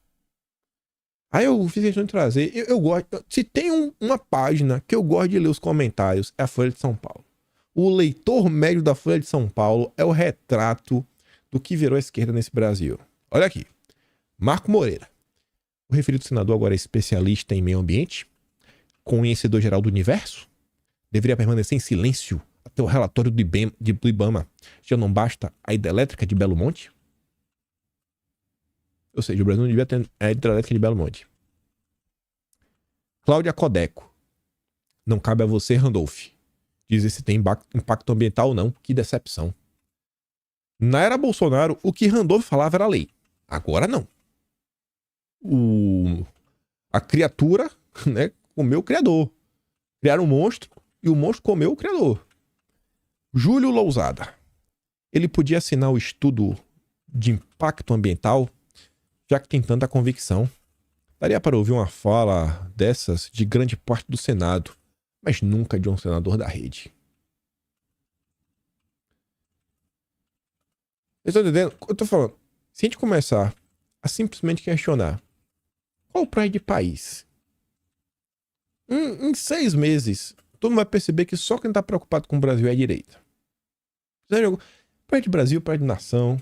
Aí eu fiz questão de trazer. Eu gosto. Se tem uma página que eu gosto de ler os comentários, é a Folha de São Paulo. O leitor médio da Folha de São Paulo é o retrato do que virou a esquerda nesse Brasil. Olha aqui. Marco Moreira. O referido senador agora é especialista em meio ambiente, conhecedor geral do universo, deveria permanecer em silêncio até o relatório do IBAMA. Já não basta a hidrelétrica de Belo Monte? Ou seja, o Brasil não devia ter a hidrelétrica de Belo Monte. Cláudia Codeco. Não cabe a você, Randolph, dizer se tem impacto ambiental ou não. Que decepção. Na era Bolsonaro, o que Randolph falava era lei. Agora não. A criatura, né, comeu o criador. Criaram um monstro e o monstro comeu o criador. Júlio Lousada. Ele podia assinar o estudo de impacto ambiental, já que tem tanta convicção. Daria para ouvir uma fala dessas de grande parte do Senado, mas nunca de um senador da rede. Vocês estão entendendo? Eu tô falando, se a gente começar a simplesmente questionar qual o prazo de país, em 6 meses, todo mundo vai perceber que só quem está preocupado com o Brasil é a direita. Prazo de Brasil, prazo de nação,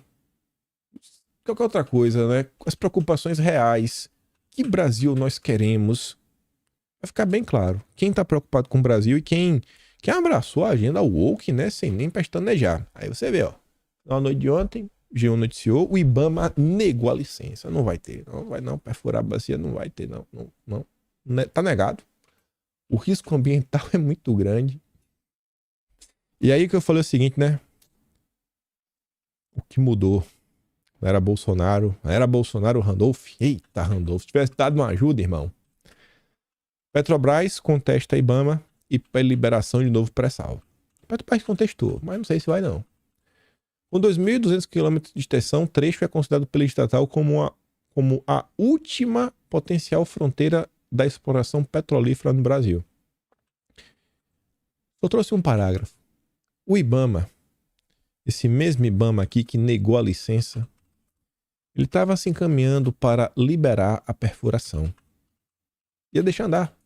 qualquer outra coisa, né? As preocupações reais. Que Brasil nós queremos? Vai ficar bem claro. Quem está preocupado com o Brasil e quem abraçou a agenda woke, né? Sem nem pestanejar. Aí você vê, ó. Na noite de ontem, o G1 noticiou, o IBAMA negou a licença. Não vai ter. Não vai não. Perfurar a bacia não vai ter, não. Não. Tá negado. O risco ambiental é muito grande. E aí que eu falei o seguinte, né? O que mudou? Não era Bolsonaro. Era Bolsonaro, Randolph. Eita, Randolph. Se tivesse dado uma ajuda, irmão. Petrobras contesta a IBAMA e pede liberação de novo pré-sal. Petrobras contestou, mas não sei se vai não. Com 2.200 km de extensão, o trecho é considerado pela estatal como a última potencial fronteira da exploração petrolífera no Brasil. Eu trouxe um parágrafo. O IBAMA, esse mesmo IBAMA aqui que negou a licença, ele estava se encaminhando para liberar a perfuração. Ia deixar andar,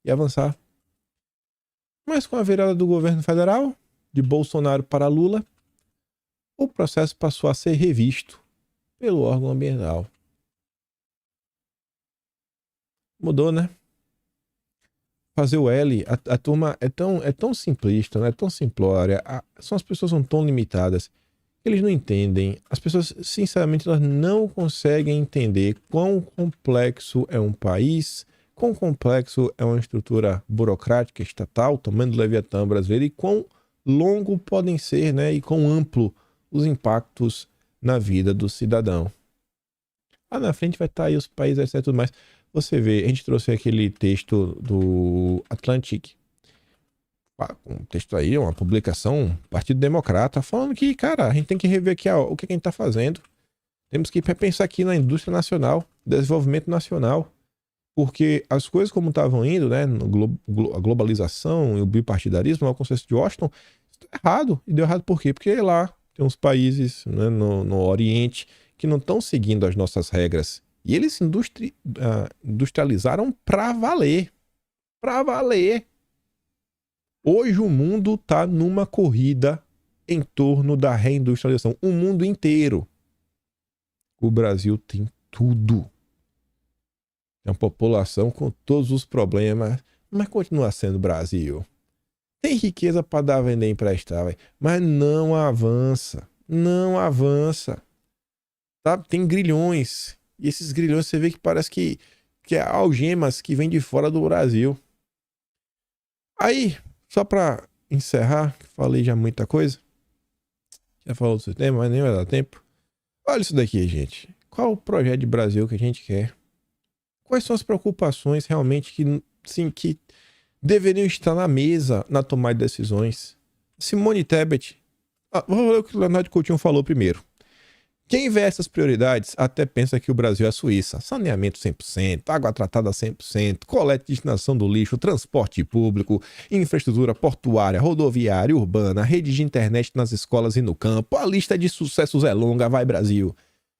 ia avançar. Mas com a virada do governo federal, de Bolsonaro para Lula, o processo passou a ser revisto pelo órgão ambiental. Mudou, né? Fazer o L, a turma é tão simplista, né? É tão simplória. As pessoas são tão limitadas. Eles não entendem. As pessoas, sinceramente, elas não conseguem entender quão complexo é um país, quão complexo é uma estrutura burocrática estatal, tamanho do Leviatã brasileiro, e quão longo podem ser, né? E quão amplo os impactos na vida do cidadão. Lá na frente vai estar aí os países, etc. e tudo mais. Você vê, a gente trouxe aquele texto do Atlantic. Um texto aí, uma publicação, Partido Democrata, falando que, cara, a gente tem que rever aqui o que a gente está fazendo. Temos que repensar aqui na indústria nacional, desenvolvimento nacional. Porque as coisas como estavam indo, né, a globalização e o bipartidarismo, o consenso de Washington, isso tá errado. E deu errado por quê? Porque lá tem uns países, né, no Oriente que não estão seguindo as nossas regras. E eles se industrializaram para valer. Para valer. Hoje o mundo está numa corrida em torno da reindustrialização. O mundo inteiro. O Brasil tem tudo. É uma população com todos os problemas, mas continua sendo Brasil. Tem riqueza para dar, vender, emprestar, mas não avança. Não avança. Tá? Tem grilhões. E esses grilhões você vê que parece que é algemas que vêm de fora do Brasil. Aí, só para encerrar, falei já muita coisa. Já falou do seu tema, mas nem vai dar tempo. Olha isso daqui, gente. Qual o projeto de Brasil que a gente quer? Quais são as preocupações realmente que deveriam estar na mesa na tomada de decisões? Simone Tebet. Vou ler o que o Leonardo Coutinho falou primeiro. Quem vê essas prioridades até pensa que o Brasil é a Suíça. Saneamento 100%, água tratada 100%, coleta e destinação do lixo, transporte público, infraestrutura portuária, rodoviária, urbana, rede de internet nas escolas e no campo. A lista de sucessos é longa, vai Brasil.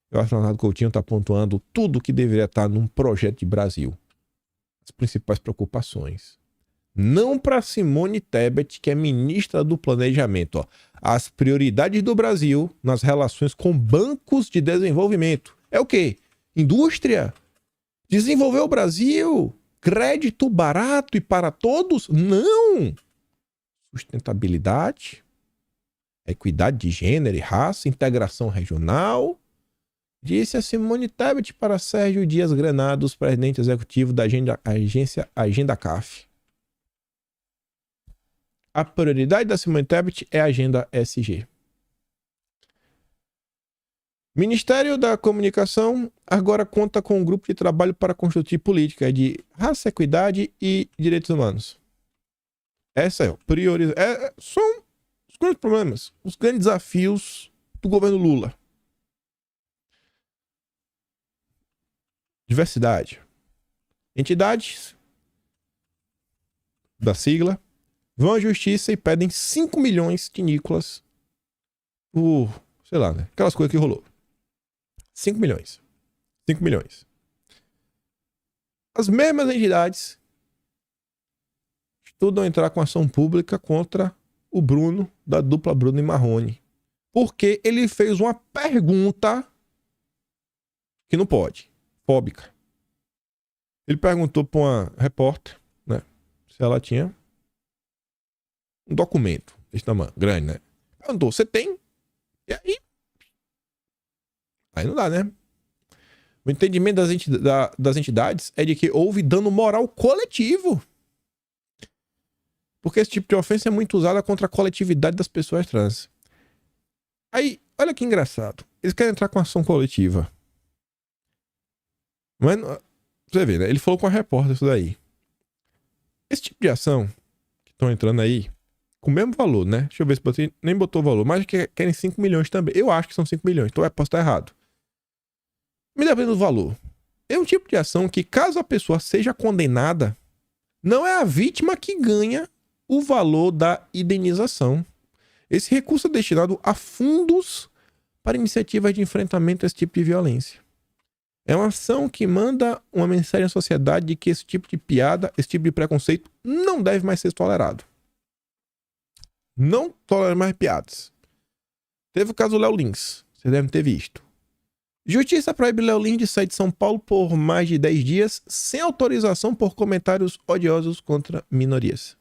Eu acho que o Leonardo Coutinho está pontuando tudo que deveria estar num projeto de Brasil. As principais preocupações. Não para Simone Tebet, que é ministra do Planejamento. Ó. As prioridades do Brasil nas relações com bancos de desenvolvimento. É o quê? Indústria? Desenvolver o Brasil? Crédito barato e para todos? Não! Sustentabilidade? Equidade de gênero e raça? Integração regional? Disse a Simone Tebet para Sérgio Dias Granados, presidente executivo da agência Agenda CAF. A prioridade da Simone Tebet é a Agenda SG. Ministério da Comunicação agora conta com um grupo de trabalho para construir política de raça, equidade e direitos humanos. Essa é a são os grandes problemas, os grandes desafios do governo Lula. Diversidade. Entidades da sigla vão à justiça e pedem 5 milhões de Nicolas por, sei lá, né? Aquelas coisas que rolou. 5 milhões. 5 milhões. As mesmas entidades estudam entrar com ação pública contra o Bruno, da dupla Bruno e Marrone. Porque ele fez uma pergunta que não pode. Fóbica. Ele perguntou para uma repórter, né? Se ela tinha um documento desse tamanho, grande, né? Perguntou, você tem? E aí? Aí não dá, né? O entendimento das entidades é de que houve dano moral coletivo. Porque esse tipo de ofensa é muito usada contra a coletividade das pessoas trans. Aí, olha que engraçado. Eles querem entrar com ação coletiva. Mas, você vê, né? Ele falou com a repórter isso daí. Esse tipo de ação que estão entrando aí, com o mesmo valor, né? Deixa eu ver se você nem botou o valor, mas querem 5 milhões também. Eu acho que são 5 milhões, então eu posso estar errado. Me depende do valor. É um tipo de ação que, caso a pessoa seja condenada, não é a vítima que ganha o valor da indenização. Esse recurso é destinado a fundos para iniciativas de enfrentamento a esse tipo de violência. É uma ação que manda uma mensagem à sociedade de que esse tipo de piada, esse tipo de preconceito não deve mais ser tolerado. Não tolere mais piadas. Teve o caso Léo Lins. Vocês devem ter visto. Justiça proíbe Léo Lins de sair de São Paulo por mais de 10 dias sem autorização por comentários odiosos contra minorias.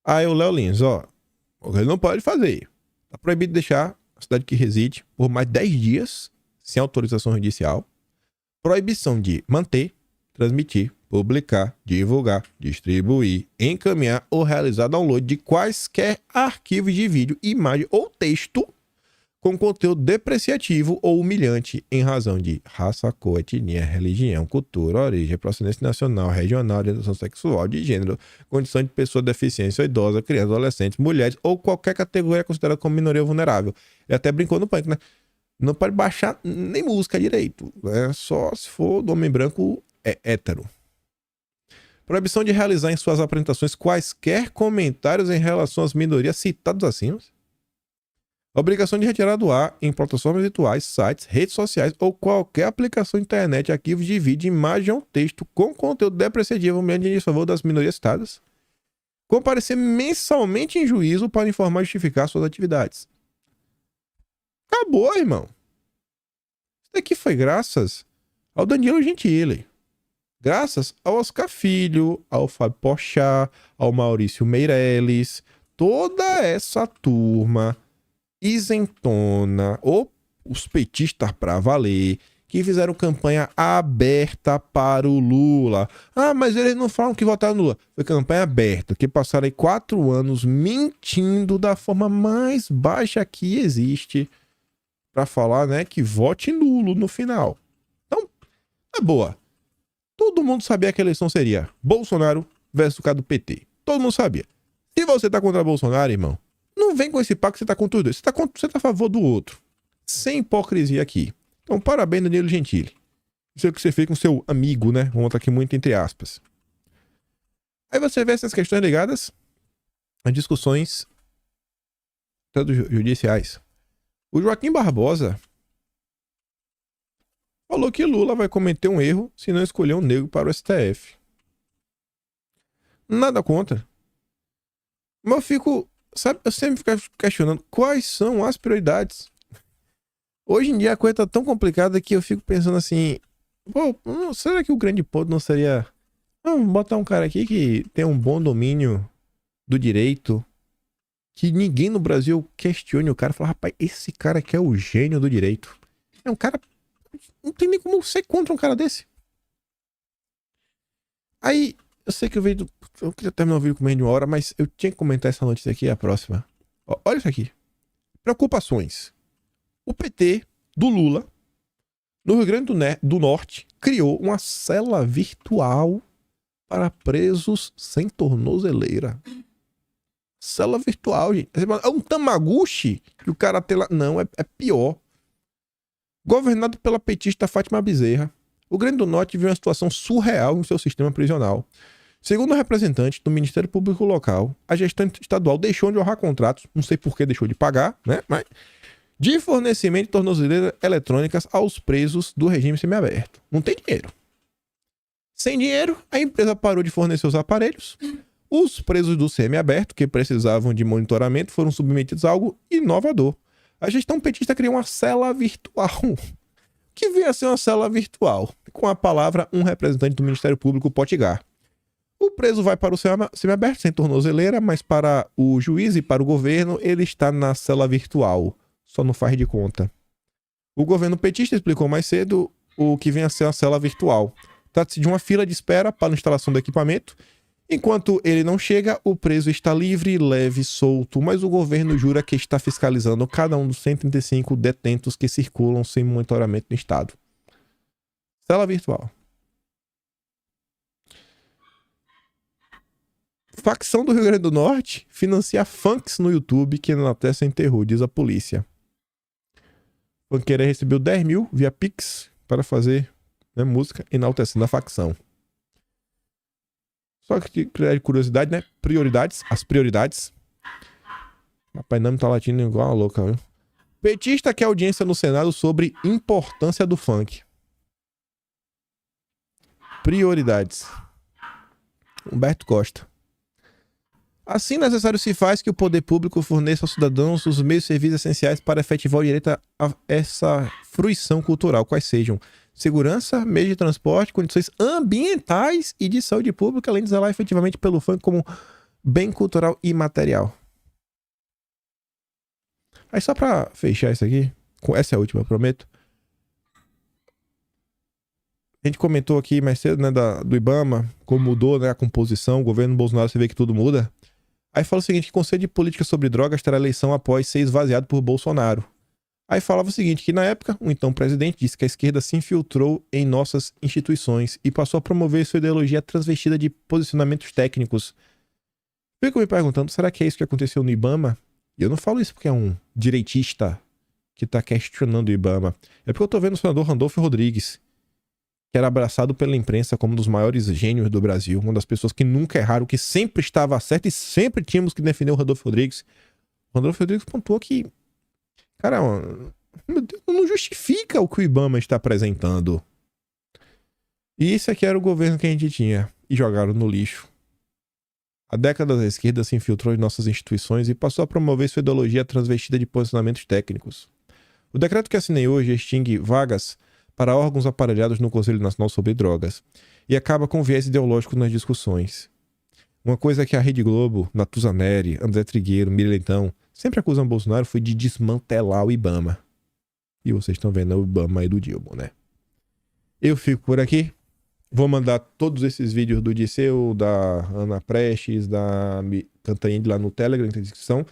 Aí o Léo Lins, ele não pode fazer. Tá proibido de deixar a cidade que reside por mais 10 dias sem autorização judicial. Proibição de manter, transmitir, publicar, divulgar, distribuir, encaminhar ou realizar download de quaisquer arquivos de vídeo, imagem ou texto com conteúdo depreciativo ou humilhante em razão de raça, cor, etnia, religião, cultura, origem, procedência nacional, regional, orientação sexual, de gênero, condição de pessoa deficiência, idosa, criança, adolescentes, mulheres ou qualquer categoria considerada como minoria vulnerável. Ele até brincou no punk, né? Não pode baixar nem música direito, né? Só se for do homem branco hétero. Proibição de realizar em suas apresentações quaisquer comentários em relação às minorias citados acima. Obrigação de retirar do ar em plataformas virtuais, sites, redes sociais ou qualquer aplicação de internet arquivos de vídeo, imagem ou texto com conteúdo depreciativo mediante em favor das minorias citadas. Comparecer mensalmente em juízo para informar e justificar suas atividades. Acabou, irmão. Isso daqui foi graças ao Danilo Gentili. Graças ao Oscar Filho, ao Fábio Porchat, ao Maurício Meirelles, toda essa turma isentona, ou os petistas pra valer, que fizeram campanha aberta para o Lula. Ah, mas eles não falam que votaram no Lula. Foi campanha aberta, que passaram aí 4 anos mentindo da forma mais baixa que existe para falar, né, que vote nulo no final. Então, é boa. Todo mundo sabia que a eleição seria Bolsonaro versus o cara do PT. Todo mundo sabia. Se você tá contra Bolsonaro, irmão, não vem com esse papo que você tá contra tudo. Você tá a favor do outro. Sem hipocrisia aqui. Então, parabéns, Danilo Gentili. Isso é o que você fez com seu amigo, né? Vamos botar aqui muito entre aspas. Aí você vê essas questões ligadas a discussões tanto judiciais. O Joaquim Barbosa falou que Lula vai cometer um erro se não escolher um negro para o STF. Nada contra. Mas eu sempre fico questionando quais são as prioridades. Hoje em dia a coisa tá tão complicada que eu fico pensando assim, será que o grande ponto não seria vamos botar um cara aqui que tem um bom domínio do direito, que ninguém no Brasil questione o cara, fala, rapaz, esse cara aqui é o gênio do direito. É um cara, não tem nem como ser contra um cara desse. Aí, eu sei que eu queria terminar o vídeo com menos de 1 hora, mas eu tinha que comentar essa notícia aqui, a próxima. Olha isso aqui. Preocupações. O PT do Lula, no Rio Grande do Norte, criou uma cela virtual para presos sem tornozeleira. Cela virtual, gente. É um Tamagotchi que o cara tem lá. Não, é pior. Governado pela petista Fátima Bezerra, o Rio Grande do Norte viu uma situação surreal no seu sistema prisional. Segundo o representante do Ministério Público Local, a gestão estadual deixou de honrar contratos, não sei por que deixou de pagar, né? Mas de fornecimento de tornozeleiras eletrônicas aos presos do regime semiaberto. Não tem dinheiro. Sem dinheiro, a empresa parou de fornecer os aparelhos. Os presos do semiaberto, que precisavam de monitoramento, foram submetidos a algo inovador. A gestão petista criou uma cela virtual. Que veio a ser uma cela virtual. Com a palavra, um representante do Ministério Público Potiguar. O preso vai para o semiaberto sem tornozeleira, mas para o juiz e para o governo, ele está na cela virtual. Só não faz de conta. O governo petista explicou mais cedo o que vem a ser a cela virtual. Trata-se de uma fila de espera para a instalação do equipamento. Enquanto ele não chega, o preso está livre, leve, solto, mas o governo jura que está fiscalizando cada um dos 135 detentos que circulam sem monitoramento no estado. Cela virtual. Facção do Rio Grande do Norte financia funks no YouTube que enaltecem terror, diz a polícia. Funkeira recebeu 10 mil via Pix para fazer música enaltecendo a facção. Só que de curiosidade, né? As prioridades. Rapaz, não me tá latindo igual uma louca, viu? Petista quer audiência no Senado sobre importância do funk. Prioridades. Humberto Costa. Assim, necessário se faz que o poder público forneça aos cidadãos os meios e serviços essenciais para efetivar o direito a essa fruição cultural, quais sejam segurança, meio de transporte, condições ambientais e de saúde pública, além de zelar efetivamente pelo funk como bem cultural e material. Aí só pra fechar isso aqui, essa é a última, eu prometo. A gente comentou aqui mais cedo, né, do IBAMA, como mudou, né, a composição, o governo Bolsonaro, você vê que tudo muda. Aí fala o seguinte, que o Conselho de Política sobre Drogas terá eleição após ser esvaziado por Bolsonaro. Aí falava o seguinte, que na época, o então presidente disse que a esquerda se infiltrou em nossas instituições e passou a promover sua ideologia transvestida de posicionamentos técnicos. Fico me perguntando, será que é isso que aconteceu no IBAMA? E eu não falo isso porque é um direitista que tá questionando o IBAMA. É porque eu tô vendo o senador Randolfo Rodrigues, que era abraçado pela imprensa como um dos maiores gênios do Brasil, uma das pessoas que nunca erraram, que sempre estava certo e sempre tínhamos que defender o Randolfo Rodrigues. O Randolfo Rodrigues pontuou que, cara, meu Deus, não justifica o que o IBAMA está apresentando. E isso aqui era o governo que a gente tinha, e jogaram no lixo. A década da esquerda se infiltrou em nossas instituições e passou a promover sua ideologia transvestida de posicionamentos técnicos. O decreto que assinei hoje extingue vagas para órgãos aparelhados no Conselho Nacional sobre Drogas e acaba com viés ideológico nas discussões. Uma coisa que a Rede Globo, Natuzaneri, André Trigueiro, Militão sempre acusam Bolsonaro foi de desmantelar o IBAMA. E vocês estão vendo o IBAMA aí do Dilma, né? Eu fico por aqui. Vou mandar todos esses vídeos do Disseu, da Ana Prestes, da Cantanhede lá no Telegram, na descrição.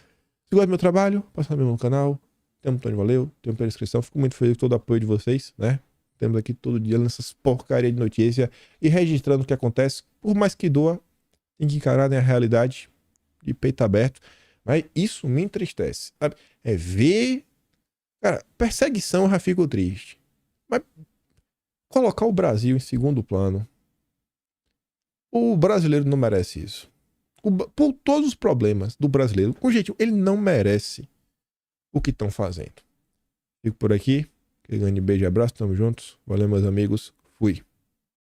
Se gosta do meu trabalho, passa no meu canal. Tem um Antônio Valeu, tem pela inscrição. Fico muito feliz com todo o apoio de vocês, né? Temos aqui todo dia nessas porcarias de notícia e registrando o que acontece. Por mais que doa, tem que encarar, né, a realidade de peito aberto. Mas isso me entristece, sabe? É ver... Cara, perseguição eu já fico triste. Mas colocar o Brasil em segundo plano, o brasileiro não merece isso. Por todos os problemas do brasileiro, com jeito, ele não merece o que estão fazendo. Fico por aqui. Aquele grande beijo e abraço, tamo juntos. Valeu, meus amigos. Fui.